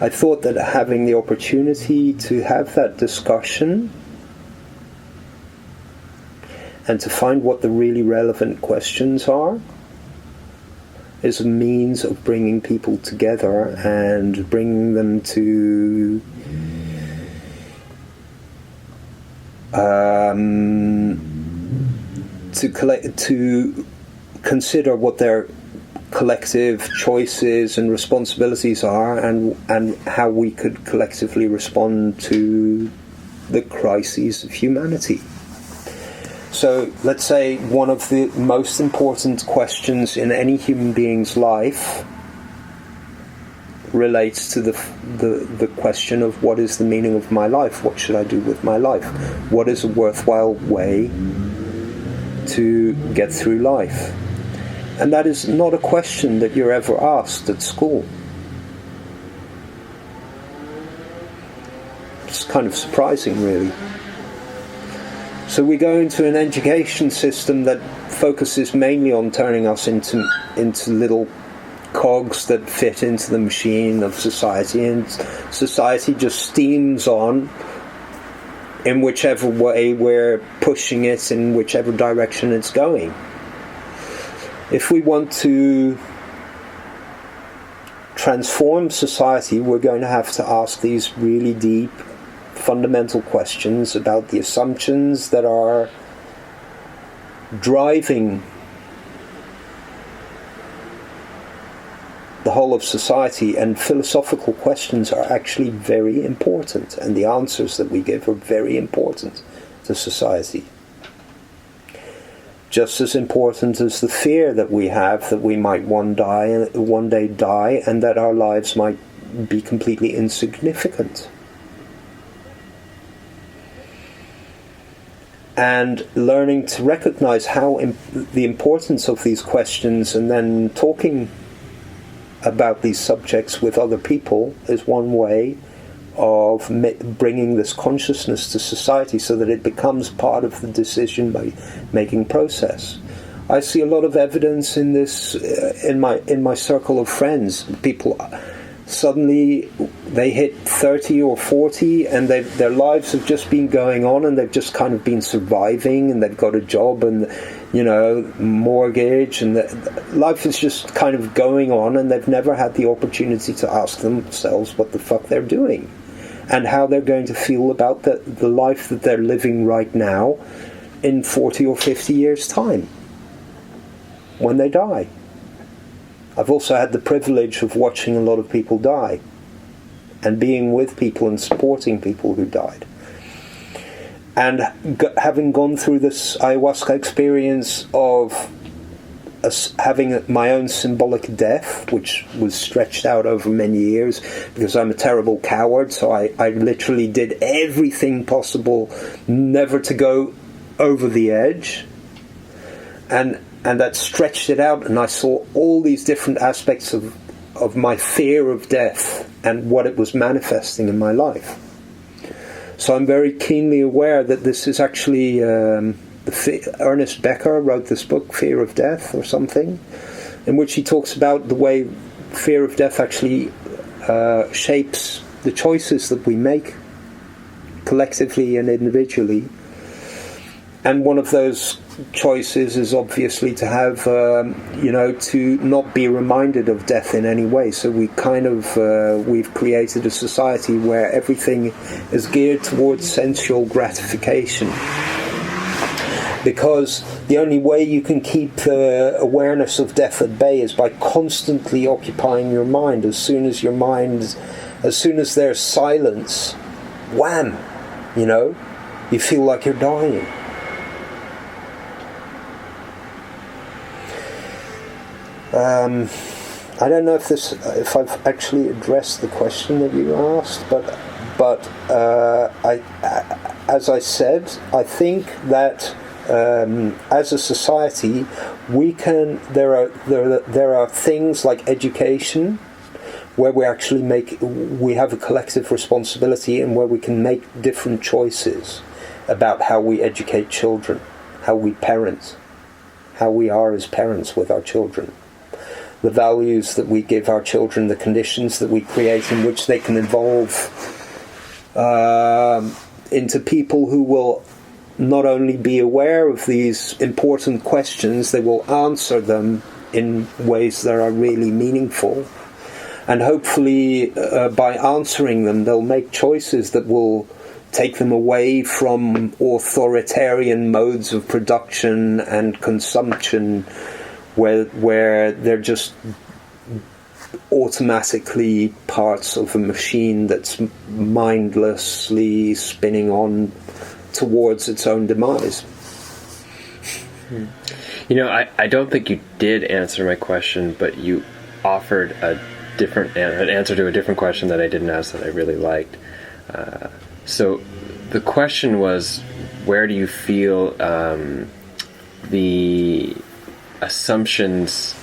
C: I thought that having the opportunity to have that discussion and to find what the really relevant questions are is a means of bringing people together and bringing them to consider what their collective choices and responsibilities are, and how we could collectively respond to the crises of humanity. So let's say one of the most important questions in any human being's life relates to the question of what is the meaning of my life? What should I do with my life? What is a worthwhile way to get through life? And that is not a question that you're ever asked at school. It's kind of surprising, really. So we go into an education system that focuses mainly on turning us into little cogs that fit into the machine of society, and society just steams on in whichever way we're pushing it, in whichever direction it's going. If we want to transform society, we're going to have to ask these really deep, fundamental questions about the assumptions that are driving the whole of society, and philosophical questions are actually very important, and the answers that we give are very important to society. Just as important as the fear that we have that we might one day die and that our lives might be completely insignificant. And learning to recognize the importance of these questions, and then talking about these subjects with other people, is one way of bringing this consciousness to society so that it becomes part of the decision-making process. I see a lot of evidence in this in my circle of friends. People suddenly they hit 30 or 40, and their lives have just been going on, and they've just kind of been surviving, and they've got a job and mortgage, and life is just kind of going on, and they've never had the opportunity to ask themselves what the fuck they're doing and how they're going to feel about the life that they're living right now in 40 or 50 years' time when they die. I've also had the privilege of watching a lot of people die and being with people and supporting people who died. And having gone through this ayahuasca experience of having my own symbolic death, which was stretched out over many years, because I'm a terrible coward, so I literally did everything possible never to go over the edge. And that stretched it out, and I saw all these different aspects of my fear of death and what it was manifesting in my life. So I'm very keenly aware that this is actually Ernest Becker wrote this book, Fear of Death or something, in which he talks about the way fear of death actually shapes the choices that we make collectively and individually. And one of those choices is obviously to have, to not be reminded of death in any way. So we've created a society where everything is geared towards sensual gratification. Because the only way you can keep the awareness of death at bay is by constantly occupying your mind. As soon as there's silence, wham, you feel like you're dying. I don't know if I've actually addressed the question that you asked, but as I said, I think that as a society there are things like education where we have a collective responsibility, and where we can make different choices about how we educate children, how we parent, how we are as parents with our children, the values that we give our children, the conditions that we create in which they can evolve into people who will not only be aware of these important questions, they will answer them in ways that are really meaningful. And hopefully by answering them, they'll make choices that will take them away from authoritarian modes of production and consumption, where they're just automatically parts of a machine that's mindlessly spinning on towards its own demise.
A: I don't think you did answer my question, but you offered an answer to a different question that I didn't ask that I really liked. So the question was, where do you feel the assumptions,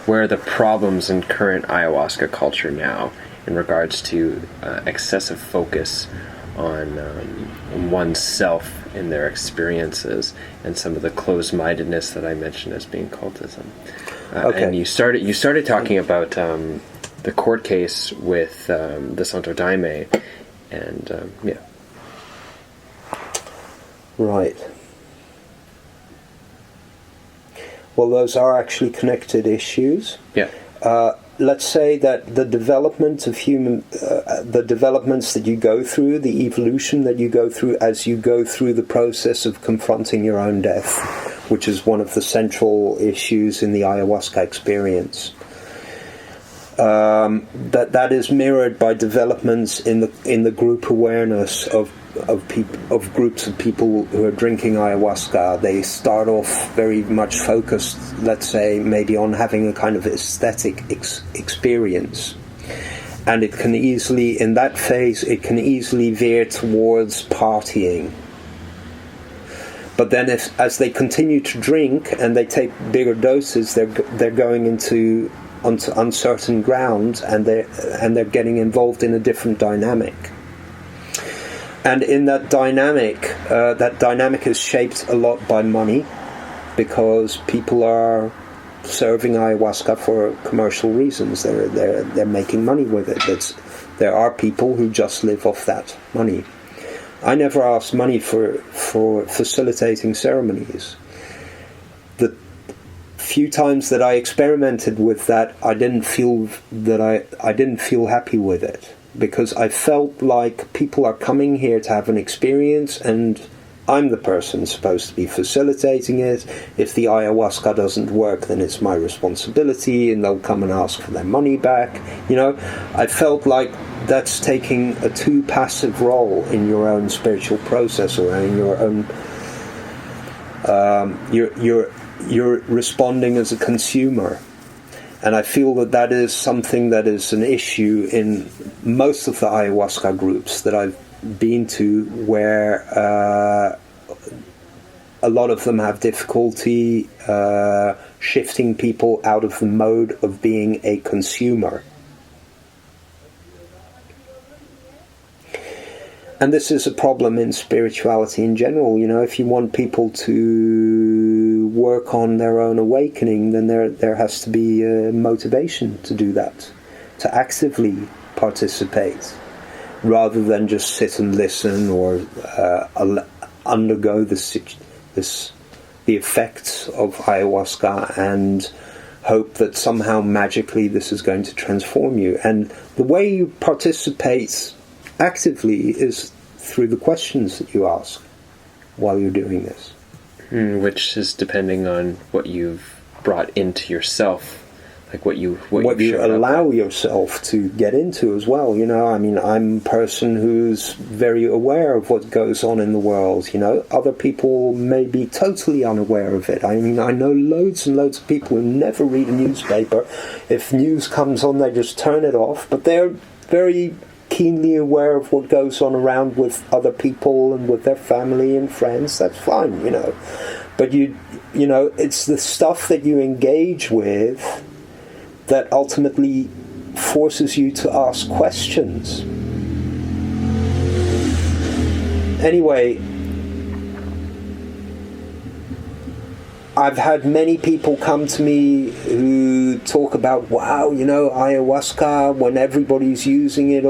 A: where are the problems in current ayahuasca culture now in regards to excessive focus on oneself in their experiences, and some of the closed-mindedness that I mentioned as being cultism.
C: Okay.
A: And you started talking about the court case with the Santo Daime, and yeah.
C: Right. Well, those are actually connected issues.
A: Yeah.
C: Let's say that the development of the developments that you go through, the evolution that you go through as you go through the process of confronting your own death, which is one of the central issues in the ayahuasca experience. That is mirrored by developments in the group awareness of groups of people who are drinking ayahuasca. They start off very much focused, let's say, maybe on having a kind of aesthetic experience. And it can easily, in that phase, it can easily veer towards partying. But then as they continue to drink and they take bigger doses, they're going onto uncertain ground, and they're getting involved in a different dynamic. And in that dynamic is shaped a lot by money, because people are serving ayahuasca for commercial reasons. They're making money with it. There are people who just live off that money. I never asked money for facilitating ceremonies. The few times that I experimented with that, I didn't feel happy with it, because I felt like people are coming here to have an experience, and I'm the person supposed to be facilitating it. If the ayahuasca doesn't work, then it's my responsibility, and they'll come and ask for their money back. I felt like that's taking a too passive role in your own spiritual process, or in your own. You're responding as a consumer. And I feel that is something that is an issue in most of the ayahuasca groups that I've been to, where a lot of them have difficulty shifting people out of the mode of being a consumer. And this is a problem in spirituality in general. If you want people to work on their own awakening, then there has to be a motivation to do that, to actively participate, rather than just sit and listen or undergo the effects of ayahuasca and hope that somehow magically this is going to transform you. And the way you participate actively is through the questions that you ask while you're doing this.
A: Which is depending on what you've brought into yourself, like what you
C: allow yourself to get into as well. I'm a person who's very aware of what goes on in the world. Other people may be totally unaware of it. I know loads and loads of people who never read a newspaper. If news comes on, they just turn it off. But they're very keenly aware of what goes on around with other people and with their family and friends. That's fine, But it's the stuff that you engage with that ultimately forces you to ask questions. Anyway, I've had many people come to me who talk about, wow, ayahuasca, when everybody's using it,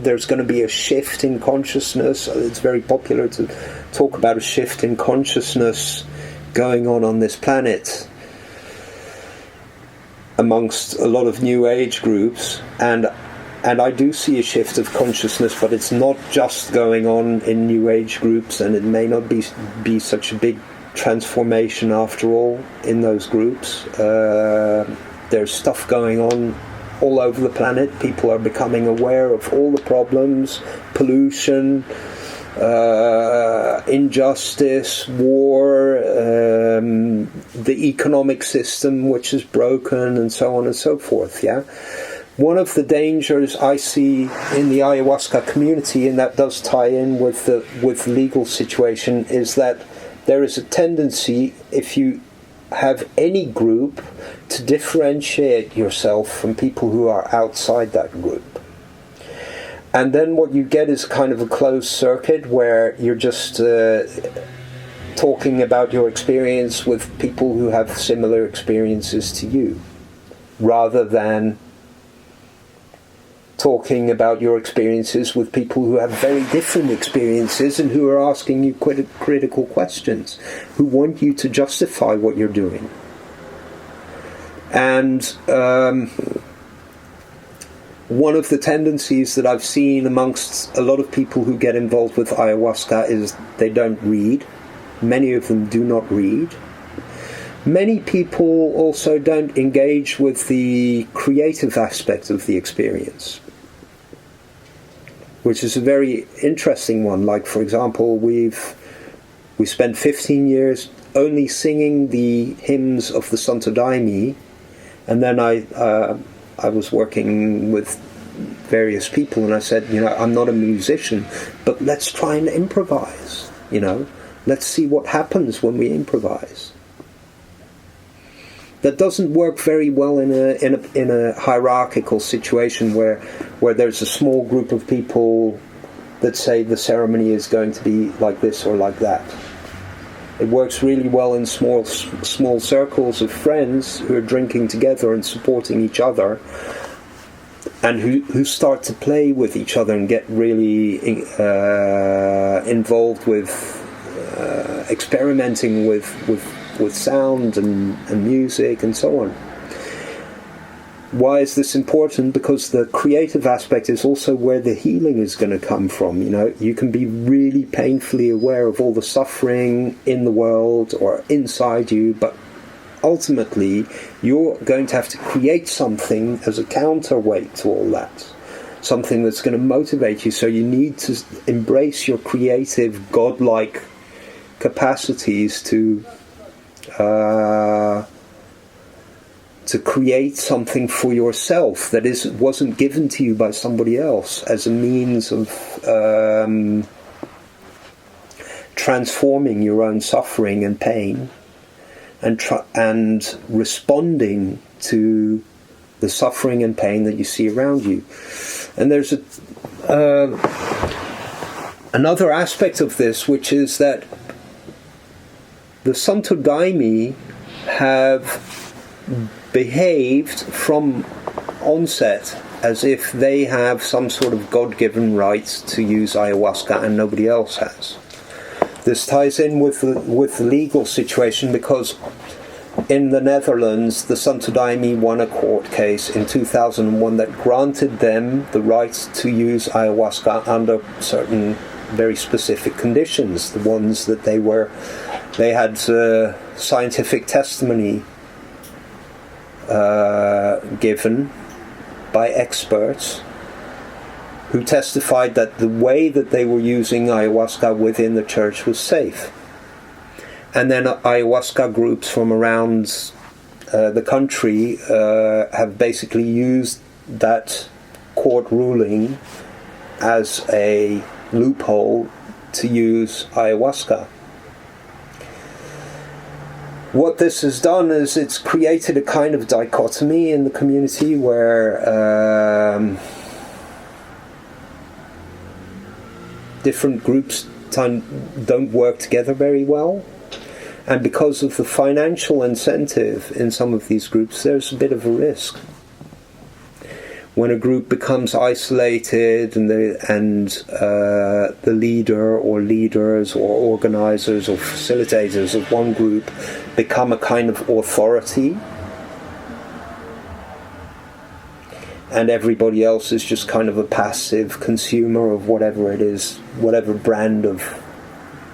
C: there's going to be a shift in consciousness. It's very popular to talk about a shift in consciousness going on this planet amongst a lot of New Age groups. And I do see a shift of consciousness, but it's not just going on in New Age groups, and it may not be such a big transformation after all in those groups. There's stuff going on all over the planet. People are becoming aware of all the problems: pollution, injustice, war, the economic system which is broken, and so on and so forth. One of the dangers I see in the ayahuasca community, and that does tie in with the legal situation, is that there is a tendency, if you have any group, to differentiate yourself from people who are outside that group. And then what you get is kind of a closed circuit where you're just talking about your experience with people who have similar experiences to you, rather than talking about your experiences with people who have very different experiences and who are asking you critical questions, who want you to justify what you're doing. And one of the tendencies that I've seen amongst a lot of people who get involved with ayahuasca is they don't read. Many of them do not read. Many people also don't engage with the creative aspect of the experience, which is a very interesting one. Like, for example, we spent 15 years only singing the hymns of the Santo Daime, and then I was working with various people, and I said, I'm not a musician, but let's try and improvise. Let's see what happens when we improvise. That doesn't work very well in a hierarchical situation where there's a small group of people that say the ceremony is going to be like this or like that. It works really well in small circles of friends who are drinking together and supporting each other, and who start to play with each other and get really involved with experimenting with sound and music and so on. Why is this important? Because the creative aspect is also where the healing is going to come from. You can be really painfully aware of all the suffering in the world or inside you, but ultimately you're going to have to create something as a counterweight to all that. Something that's going to motivate you. So you need to embrace your creative, godlike capacities to create something for yourself that wasn't given to you by somebody else, as a means of transforming your own suffering and pain, and responding to the suffering and pain that you see around you. And there's another aspect of this, which is that the Santo Daime have behaved from onset as if they have some sort of God-given right to use ayahuasca and nobody else has. This ties in with the legal situation, because in the Netherlands, the Santo Daime won a court case in 2001 that granted them the right to use ayahuasca under certain very specific conditions. The ones that they had scientific testimony given by experts who testified that the way that they were using ayahuasca within the church was safe. And then ayahuasca groups from around the country have basically used that court ruling as a loophole to use ayahuasca. What this has done is it's created a kind of dichotomy in the community where different groups don't work together very well. And because of the financial incentive in some of these groups, there's a bit of a risk. When a group becomes isolated and the leader or leaders or organizers or facilitators of one group become a kind of authority, and everybody else is just kind of a passive consumer of whatever it is, whatever brand of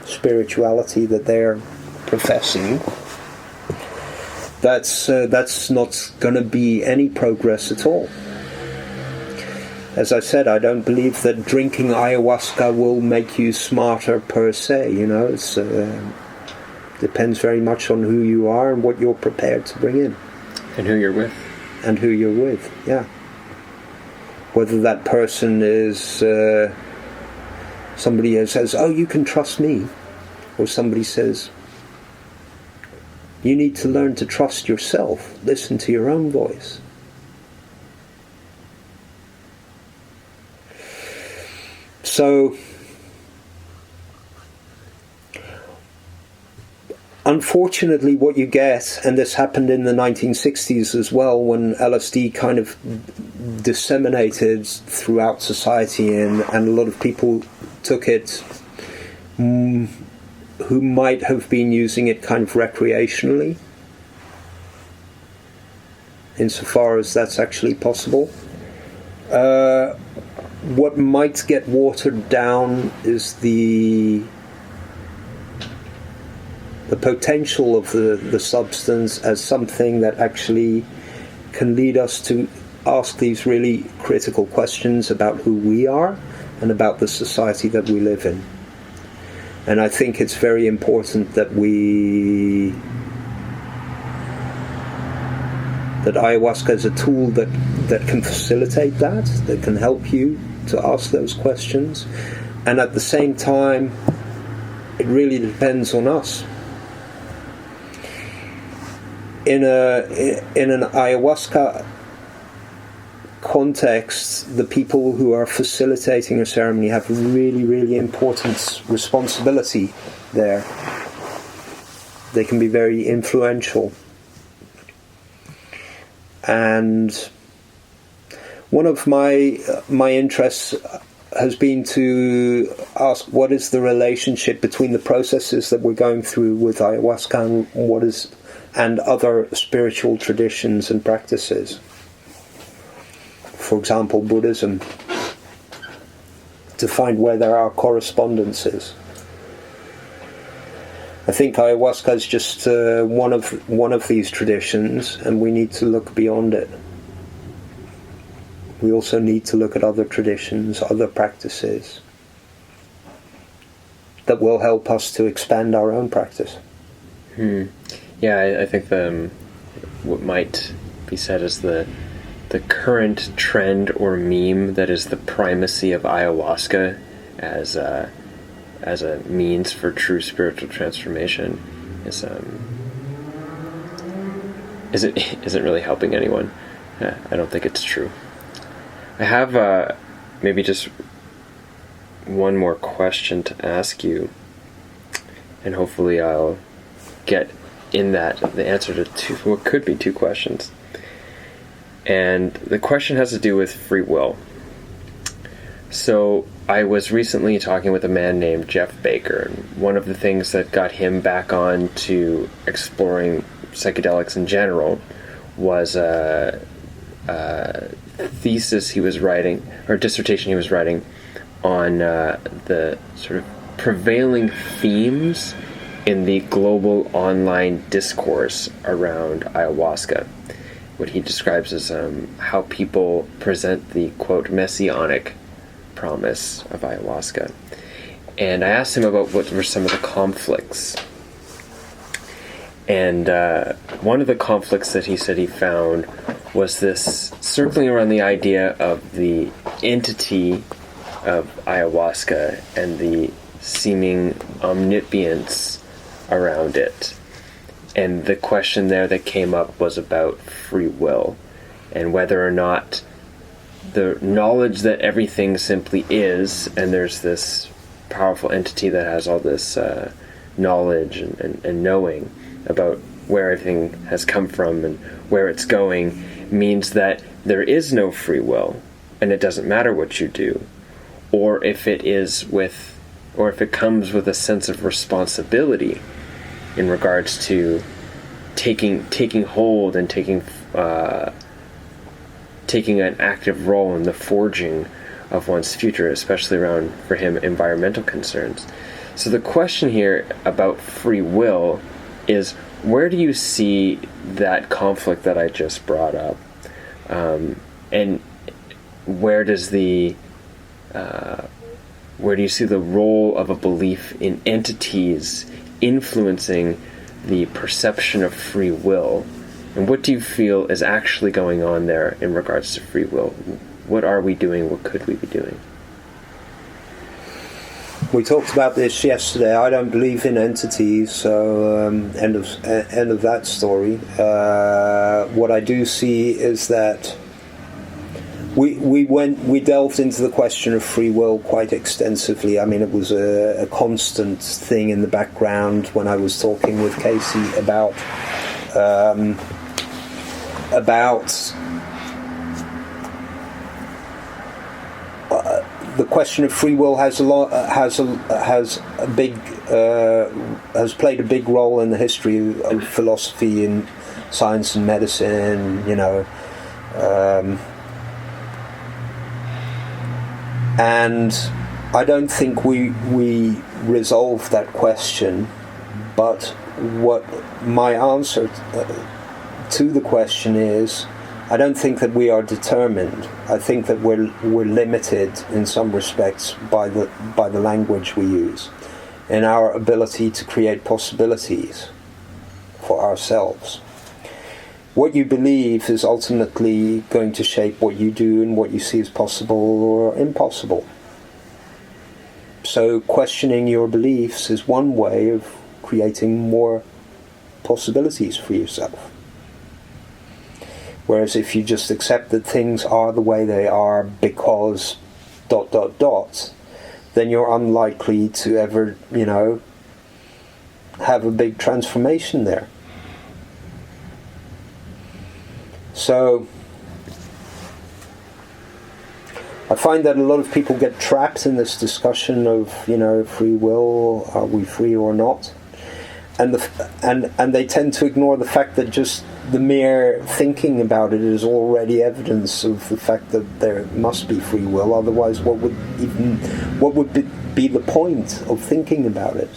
C: spirituality that they're professing, that's not going to be any progress at all. As I said, I don't believe that drinking ayahuasca will make you smarter per se. It's depends very much on who you are and what you're prepared to bring in.
A: And who you're with.
C: And who you're with, yeah. Whether that person is somebody who says, oh, you can trust me, or somebody says, you need to learn to trust yourself, listen to your own voice. So, unfortunately, what you get, and this happened in the 1960s as well, when LSD kind of disseminated throughout society, and a lot of people took it who might have been using it kind of recreationally, insofar as that's actually possible. What might get watered down is the the potential of the substance as something that actually can lead us to ask these really critical questions about who we are and about the society that we live in. And I think it's very important that ayahuasca is a tool that can facilitate that can help you to ask those questions. And at the same time, it really depends on us. In an ayahuasca context, the people who are facilitating a ceremony have a really, really important responsibility there. They can be very influential. And one of my interests has been to ask what is the relationship between the processes that we're going through with ayahuasca and other spiritual traditions and practices. For example, Buddhism, to find where there are correspondences. I think ayahuasca is just one of these traditions, and we need to look beyond it. We also need to look at other traditions, other practices that will help us to expand our own practice.
A: Yeah, I think what might be said as the current trend or meme that is the primacy of ayahuasca as a means for true spiritual transformation isn't really helping anyone. I don't think it's true. I have maybe just one more question to ask you, and hopefully I'll get in that the answer to what could be two questions. And the question has to do with free will. So I was recently talking with a man named Jeff Baker, and one of the things that got him back on to exploring psychedelics in general was a thesis he was writing, or dissertation he was writing, on the sort of prevailing themes in the global online discourse around ayahuasca. What he describes as how people present the, quote, messianic promise of ayahuasca. And I asked him about what were some of the conflicts. And one of the conflicts that he said he found was this circling around the idea of the entity of ayahuasca and the seeming omniscience around it. And the question there that came up was about free will, and whether or not the knowledge that everything simply is, and there's this powerful entity that has all this knowledge and knowing about where everything has come from and where it's going, means that there is no free will, and it doesn't matter what you do, or if it comes with a sense of responsibility in regards to taking hold and taking an active role in the forging of one's future, especially around, for him, environmental concerns. So the question here about free will is, where do you see that conflict that I just brought up, and where do you see the role of a belief in entities influencing the perception of free will? And what do you feel is actually going on there in regards to free will? What are we doing? What could we be doing?
C: We talked about this yesterday. I don't believe in entities, so end of that story. What I do see is that we delved into the question of free will quite extensively. I mean, it was a constant thing in the background when I was talking with Casey about the question of free will has played a big role in the history of philosophy and science and medicine, and I don't think we resolve that question, but what my answer to the question is, I don't think that we are determined. I think that we're limited in some respects by the language we use, and our ability to create possibilities for ourselves. What you believe is ultimately going to shape what you do and what you see as possible or impossible. So questioning your beliefs is one way of creating more possibilities for yourself. Whereas if you just accept that things are the way they are because ... then you're unlikely to ever, have a big transformation there. So I find that a lot of people get trapped in this discussion of, free will, are we free or not? And they tend to ignore the fact that just the mere thinking about it is already evidence of the fact that there must be free will. Otherwise, what would be the point of thinking about it?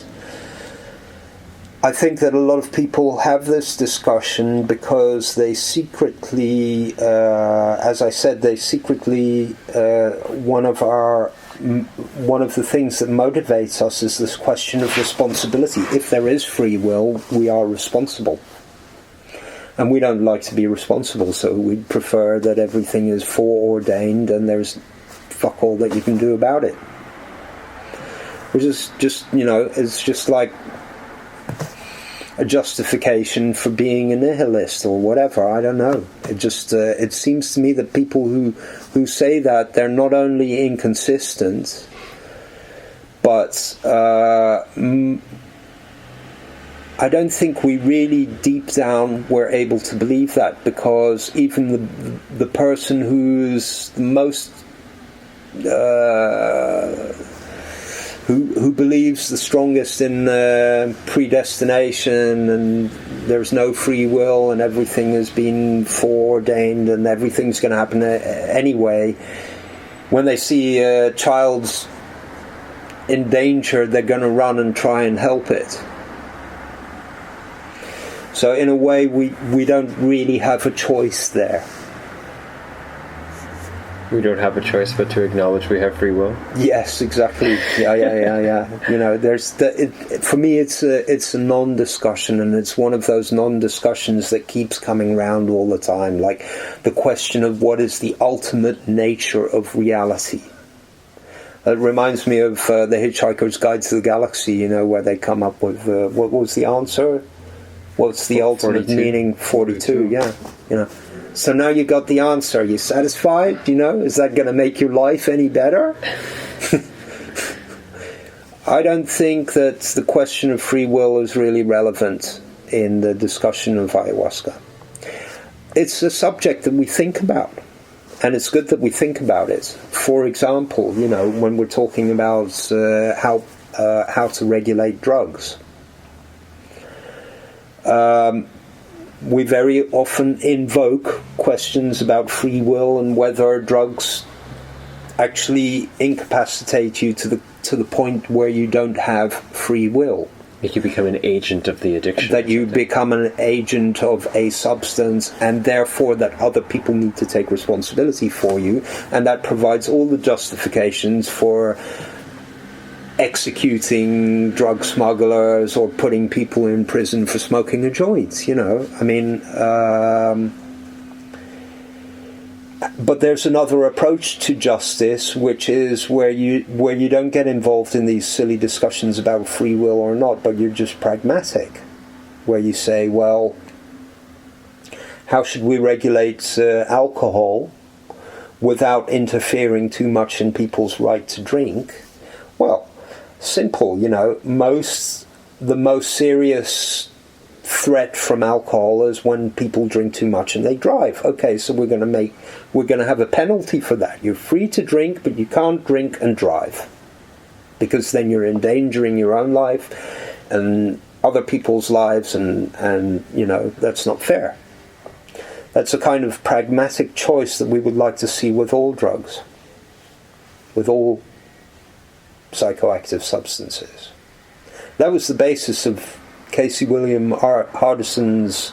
C: I think that a lot of people have this discussion because they secretly, as I said, one of the things that motivates us is this question of responsibility. If there is free will, we are responsible. And we don't like to be responsible, so we prefer that everything is foreordained and there's fuck all that you can do about it. Which is just, it's just like a justification for being a nihilist or whatever. I don't know. It just it seems to me that people who say that, they're not only inconsistent, but I don't think we really deep down were able to believe that, because even the person who's the most who believes the strongest in predestination and there's no free will and everything has been foreordained and everything's going to happen anyway, when they see a child's in danger, they're going to run and try and help it. So in a way, we don't really have a choice there.
A: We don't have a choice but to acknowledge we have free will.
C: Yes, exactly. Yeah. For me, it's a non-discussion, and it's one of those non-discussions that keeps coming round all the time, like the question of what is the ultimate nature of reality. It reminds me of The Hitchhiker's Guide to the Galaxy, where they come up with what was the answer? What's the ultimate
A: 42.
C: meaning? 42. Yeah, So now you got the answer. Are you satisfied? Is that going to make your life any better? I don't think that the question of free will is really relevant in the discussion of ayahuasca. It's a subject that we think about, and it's good that we think about it. For example, when we're talking about how to regulate drugs. We very often invoke questions about free will and whether drugs actually incapacitate you to the point where you don't have free will.
A: Make you become an agent of the addiction.
C: That you become an agent of a substance, and therefore that other people need to take responsibility for you, and that provides all the justifications for executing drug smugglers or putting people in prison for smoking a joint, but there's another approach to justice, which is where you don't get involved in these silly discussions about free will or not, but you're just pragmatic, where you say, well, how should we regulate alcohol without interfering too much in people's right to drink? Well, simple, the most serious threat from alcohol is when people drink too much and they drive. Okay, so we're going to have a penalty for that. You're free to drink, but you can't drink and drive, because then you're endangering your own life and other people's lives, and that's not fair. That's a kind of pragmatic choice that we would like to see with all drugs, with all psychoactive substances. That was the basis of Casey William Hardison's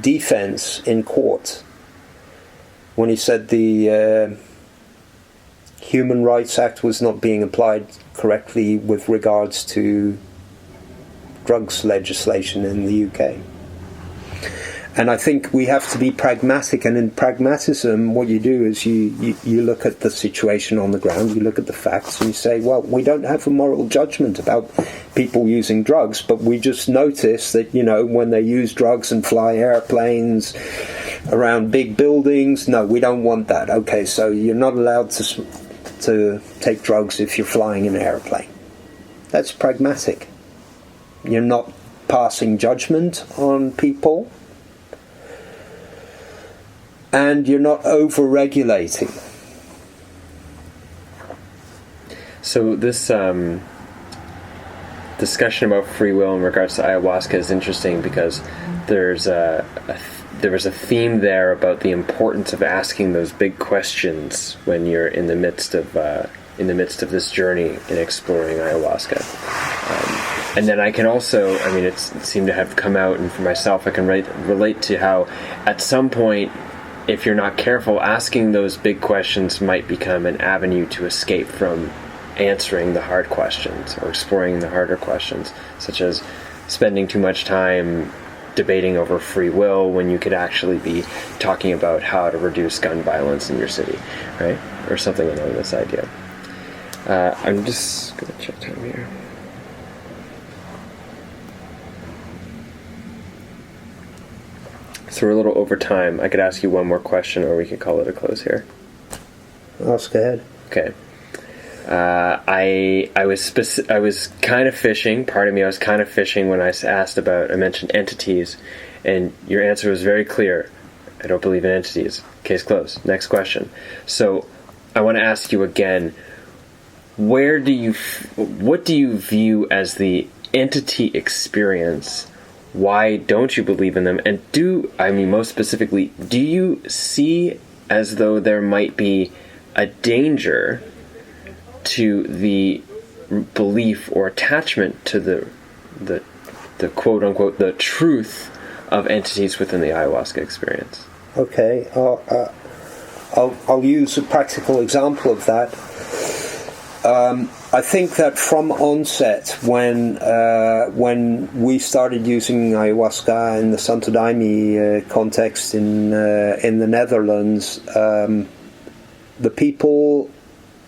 C: defense in court when he said the Human Rights Act was not being applied correctly with regards to drugs legislation in the UK. And I think we have to be pragmatic, and in pragmatism what you do is you look at the situation on the ground, you look at the facts, and you say, well, we don't have a moral judgment about people using drugs, but we just notice that, you know, when they use drugs and fly airplanes around big buildings, no, we don't want that. Okay, so you're not allowed to take drugs if you're flying in an airplane. That's pragmatic. You're not passing judgment on people, and you're not over-regulating.
A: So this discussion about free will in regards to ayahuasca is interesting because there was a theme there about the importance of asking those big questions when you're in the midst of this journey in exploring ayahuasca. And then I can also, I mean, it seemed to have come out, and for myself, I can relate to how at some point, if you're not careful, asking those big questions might become an avenue to escape from answering the hard questions or exploring the harder questions, such as spending too much time debating over free will when you could actually be talking about how to reduce gun violence in your city, right? Or something along this idea. I'm just going to check time here. So we're a little over time. I could ask you one more question, or we could call it a close here.
C: Ask ahead.
A: Okay. I was kind of fishing. Part of me, I was kind of fishing when I mentioned entities, and your answer was very clear. I don't believe in entities. Case closed. Next question. So I want to ask you again. What do you view as the entity experience? Why don't you believe in them? And most specifically, do you see as though there might be a danger to the belief or attachment to the quote unquote the truth of entities within the ayahuasca experience?
C: Okay, I'll use a practical example of that. I think that from onset, when we started using ayahuasca in the Santo Daime context in the Netherlands, the people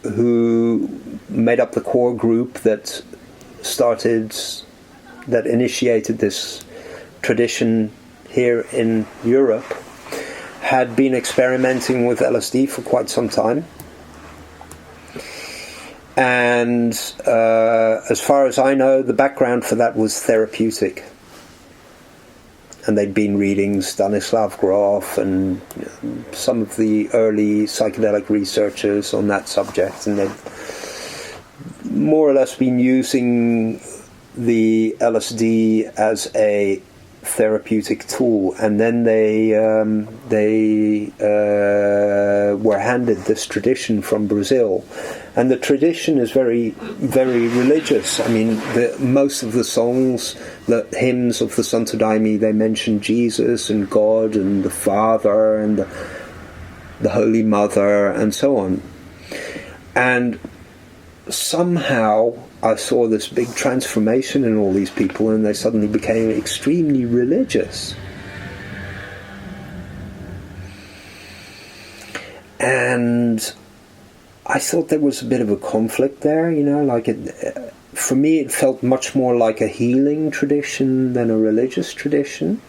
C: who made up the core group that initiated this tradition here in Europe had been experimenting with LSD for quite some time. And as far as I know, the background for that was therapeutic. And they'd been reading Stanislav Grof and some of the early psychedelic researchers on that subject, and they'd more or less been using the LSD as a therapeutic tool. And then they were handed this tradition from Brazil. And the tradition is very, very religious. I mean, most of the songs, the hymns of the Santo Daime, they mention Jesus and God and the Father and the Holy Mother and so on. And somehow I saw this big transformation in all these people, and they suddenly became extremely religious. And I thought there was a bit of a conflict there, for me it felt much more like a healing tradition than a religious tradition.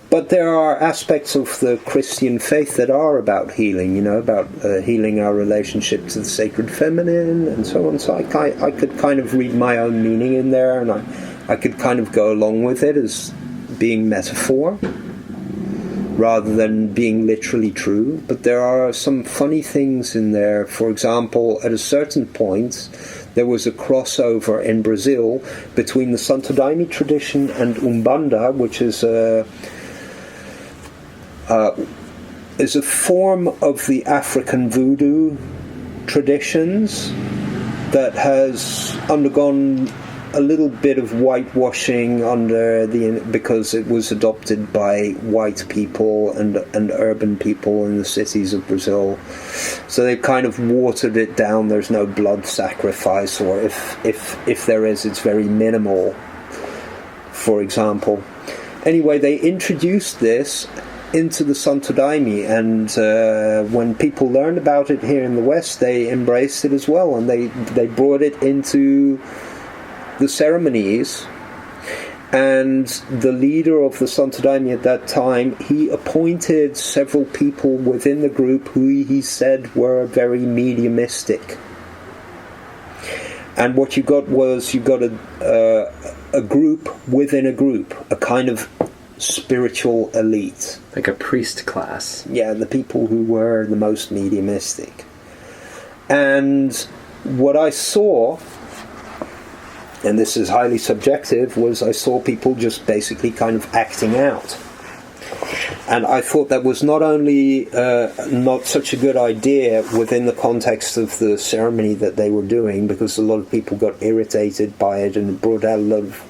C: But there are aspects of the Christian faith that are about healing, about healing our relationship to the sacred feminine and so on. So I could kind of read my own meaning in there, and I could kind of go along with it as being metaphor rather than being literally true. But there are some funny things in there. For example, at a certain point, there was a crossover in Brazil between the Santo Daime tradition and Umbanda, which is a form of the African voodoo traditions that has undergone a little bit of whitewashing because it was adopted by white people and urban people in the cities of Brazil. So they kind of watered it down. There's no blood sacrifice, or if there is, it's very minimal, for example. Anyway, they introduced this into the Santo Daime, and when people learned about it here in the West, they embraced it as well, and they brought it into the ceremonies. And the leader of the Santo Daime at that time, he appointed several people within the group who he said were very mediumistic. And what you got a group within a group, a kind of spiritual elite.
A: Like a priest class.
C: Yeah, the people who were the most mediumistic. And what I saw, and this is highly subjective, was I saw people just basically kind of acting out. And I thought that was not only not such a good idea within the context of the ceremony that they were doing, because a lot of people got irritated by it and it brought out a lot of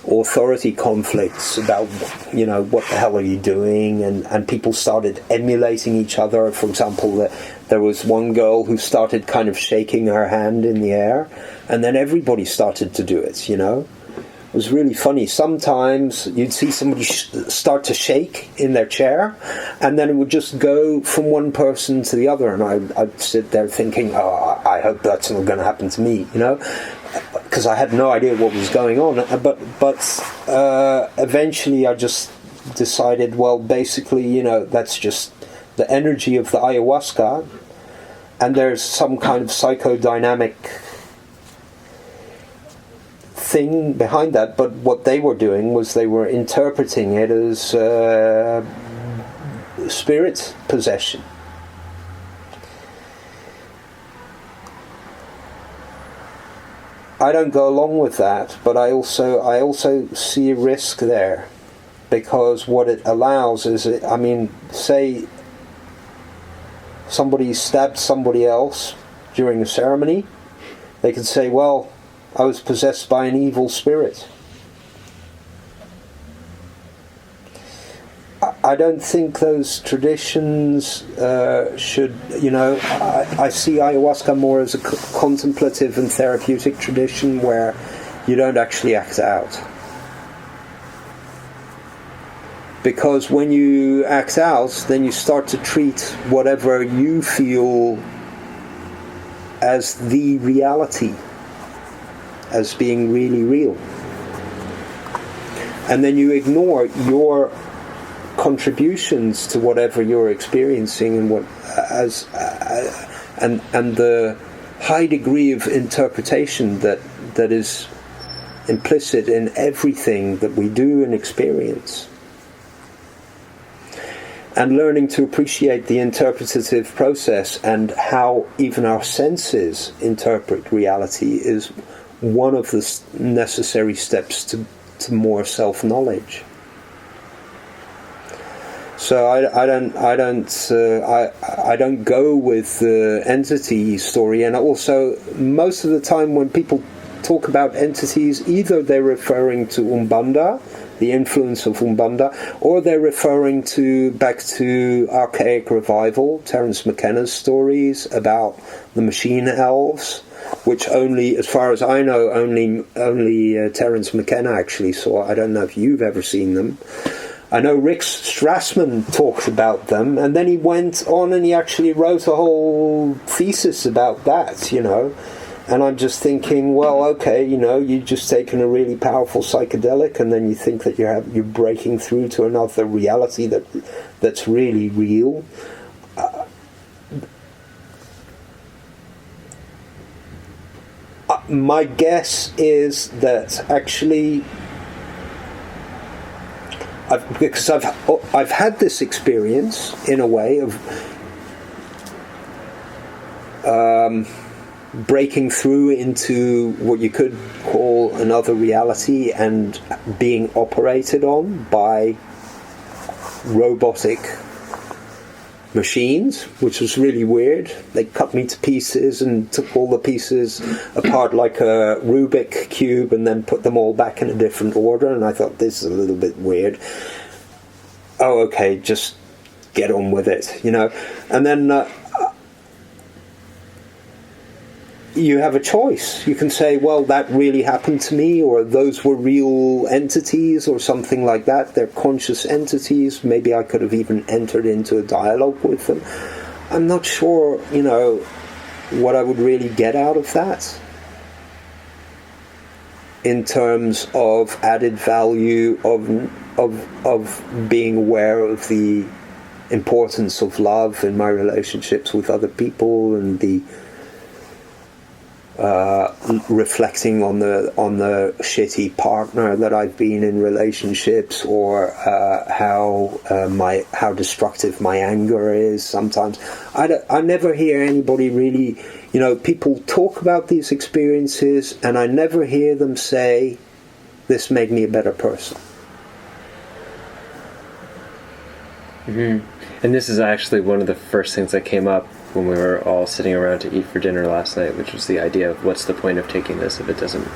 C: authority conflicts about, what the hell are you doing, and people started emulating each other. For example, there was one girl who started kind of shaking her hand in the air, and then everybody started to do it. It was really funny. Sometimes you'd see somebody start to shake in their chair, and then it would just go from one person to the other, and I'd sit there thinking, oh, I hope that's not going to happen to me, because I had no idea what was going on. But eventually I just decided, well, basically, that's just the energy of the ayahuasca, and there's some kind of psychodynamic thing behind that. But what they were doing was they were interpreting it as spirit possession. I don't go along with that, but I also see a risk there, because what it allows is, say somebody stabbed somebody else during a ceremony, they could say, well, I was possessed by an evil spirit. I don't think those traditions should, I see ayahuasca more as a contemplative and therapeutic tradition where you don't actually act out. Because when you act out, then you start to treat whatever you feel as the reality, as being really real. And then you ignore your contributions to whatever you're experiencing, and and the high degree of interpretation that is implicit in everything that we do and experience. And learning to appreciate the interpretative process and how even our senses interpret reality is one of the necessary steps to more self-knowledge. So I don't go with the entity story, and also most of the time when people talk about entities, either they're referring to Umbanda, the influence of Umbanda, or they're referring back to archaic revival, Terence McKenna's stories about the machine elves, which only, as far as I know, only Terence McKenna actually saw. I don't know if you've ever seen them. I know Rick Strassman talked about them, and then he went on and he actually wrote a whole thesis about that, And I'm just thinking, well, okay, you've just taken a really powerful psychedelic, and then you think that you're breaking through to another reality that's really real. My guess is that actually, because I've had this experience in a way of breaking through into what you could call another reality and being operated on by robotic machines, which was really weird. They cut me to pieces and took all the pieces apart like a Rubik cube and then put them all back in a different order, and I thought, this is a little bit weird. Oh, okay, just get on with it, you know. And then you have a choice. You can say, well, that really happened to me, or those were real entities, or something like that. They're conscious entities. Maybe I could have even entered into a dialogue with them. I'm not sure, you know, what I would really get out of that in terms of added value of being aware of the importance of love in my relationships with other people, and the reflecting on the shitty partner that I've been in relationships, or how destructive my anger is sometimes. I never hear anybody really, you know, people talk about these experiences, and I never hear them say, this made me a better person.
A: Mm-hmm. And this is actually one of the first things that came up when we were all sitting around to eat for dinner last night, which was the idea of what's the point of taking this if it doesn't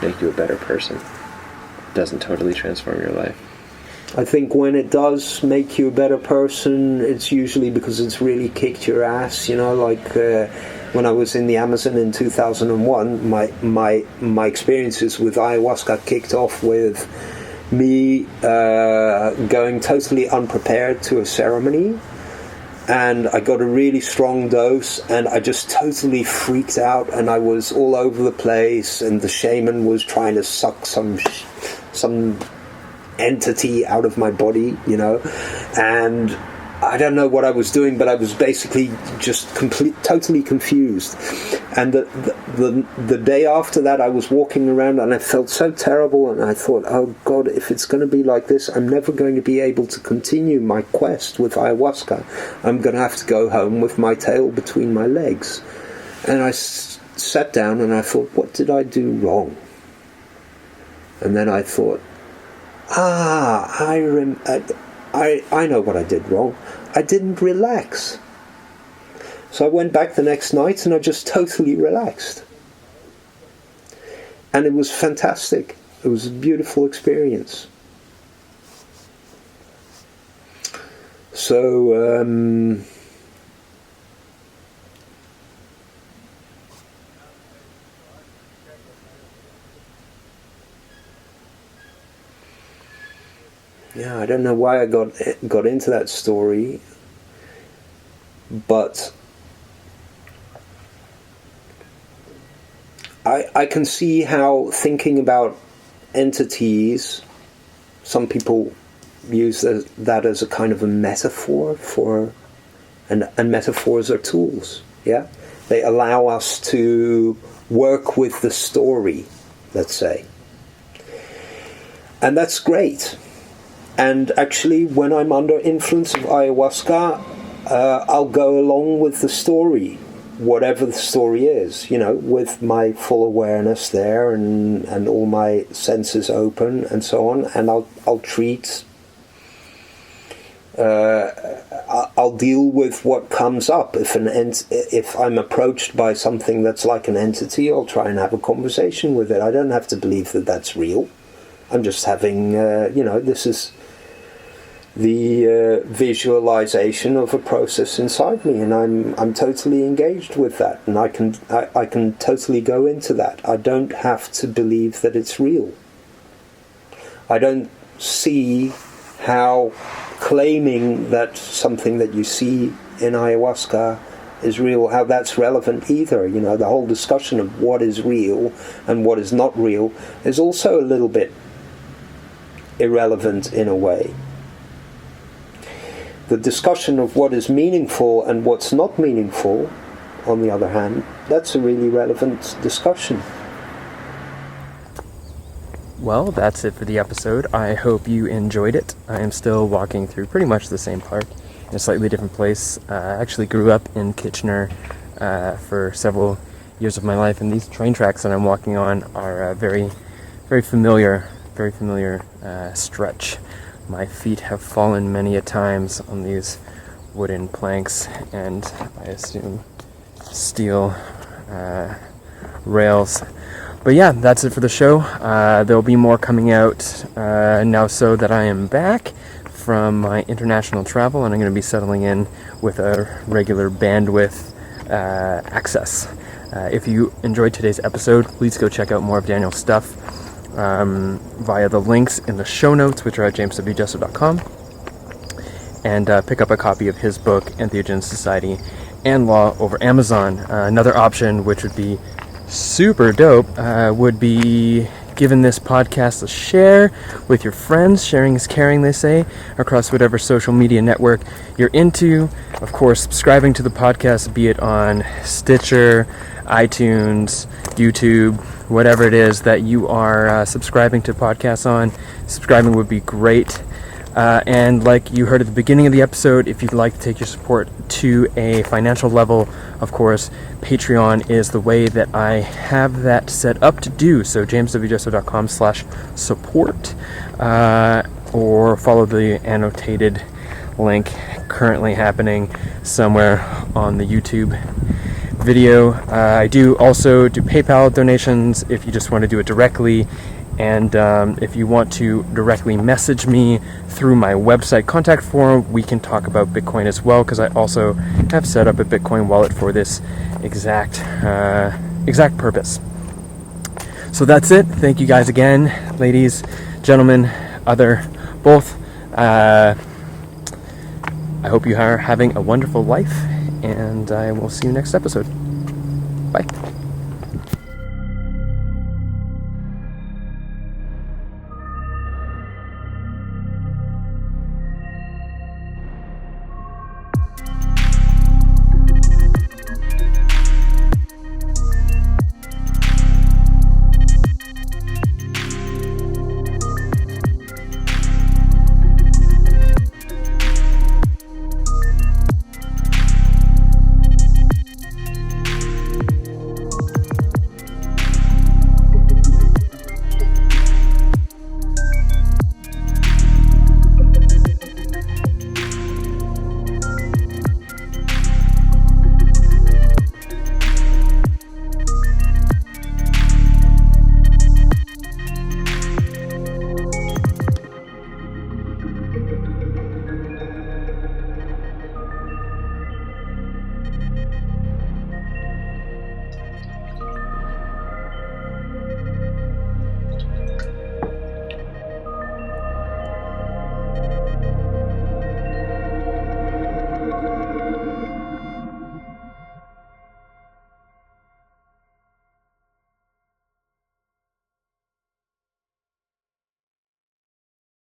A: make you a better person? It doesn't totally transform your life.
C: I think when it does make you a better person, it's usually because it's really kicked your ass, you know, like when I was in the Amazon in 2001, my experiences with ayahuasca kicked off with me going totally unprepared to a ceremony, and I got a really strong dose, and I just totally freaked out, and I was all over the place, and the shaman was trying to suck some entity out of my body, you know, and I don't know what I was doing, but I was basically just totally confused. And the day after that, I was walking around and I felt so terrible, and I thought, oh God, if it's going to be like this, I'm never going to be able to continue my quest with ayahuasca. I'm going to have to go home with my tail between my legs. And I sat down and I thought, what did I do wrong? And then I thought, I know what I did wrong. I didn't relax. So I went back the next night and I just totally relaxed. And it was fantastic. It was a beautiful experience. So, yeah, I don't know why I got into that story, but I can see how thinking about entities, some people use that as a kind of a metaphor for, and metaphors are tools, yeah? They allow us to work with the story, let's say. And that's great. And actually, when I'm under influence of ayahuasca, I'll go along with the story, whatever the story is, you know, with my full awareness there and all my senses open and so on. And I'll treat, I'll deal with what comes up. If I'm approached by something that's like an entity, I'll try and have a conversation with it. I don't have to believe that that's real. I'm just having, this is the visualization of a process inside me, and I'm totally engaged with that, and I can totally go into that. I don't have to believe that it's real. I don't see how claiming that something that you see in ayahuasca is real, how that's relevant either. You know, the whole discussion of what is real and what is not real is also a little bit irrelevant in a way. The discussion of what is meaningful and what's not meaningful, on the other hand, that's a really relevant discussion.
A: Well, that's it for the episode. I hope you enjoyed it. I am still walking through pretty much the same park in a slightly different place. I actually grew up in Kitchener for several years of my life, and these train tracks that I'm walking on are very, very familiar stretch. My feet have fallen many a times on these wooden planks and, I assume, steel rails. But yeah, that's it for the show. There'll be more coming out now so that I am back from my international travel, and I'm going to be settling in with a regular bandwidth access. If you enjoyed today's episode, please go check out more of Daniel's stuff via the links in the show notes, which are at jameswjessup.com, and pick up a copy of his book, Entheogens, Society and Law, over Amazon. Another option, which would be super dope, would be giving this podcast a share with your friends. Sharing is caring, they say, across whatever social media network you're into. Of course, subscribing to the podcast, be it on Stitcher, iTunes, YouTube, whatever it is that you are subscribing to podcasts on. Subscribing would be great. And like you heard at the beginning of the episode, if you'd like to take your support to a financial level, of course, Patreon is the way that I have that set up to do. So jameswjessup.com/support, or follow the annotated link currently happening somewhere on the YouTube video. I do also do PayPal donations if you just want to do it directly. And if you want to directly message me through my website contact form, we can talk about Bitcoin as well, because I also have set up a Bitcoin wallet for this exact purpose. So that's it. Thank you guys again, ladies, gentlemen, both. I hope you are having a wonderful life, and I will see you next episode. Bye.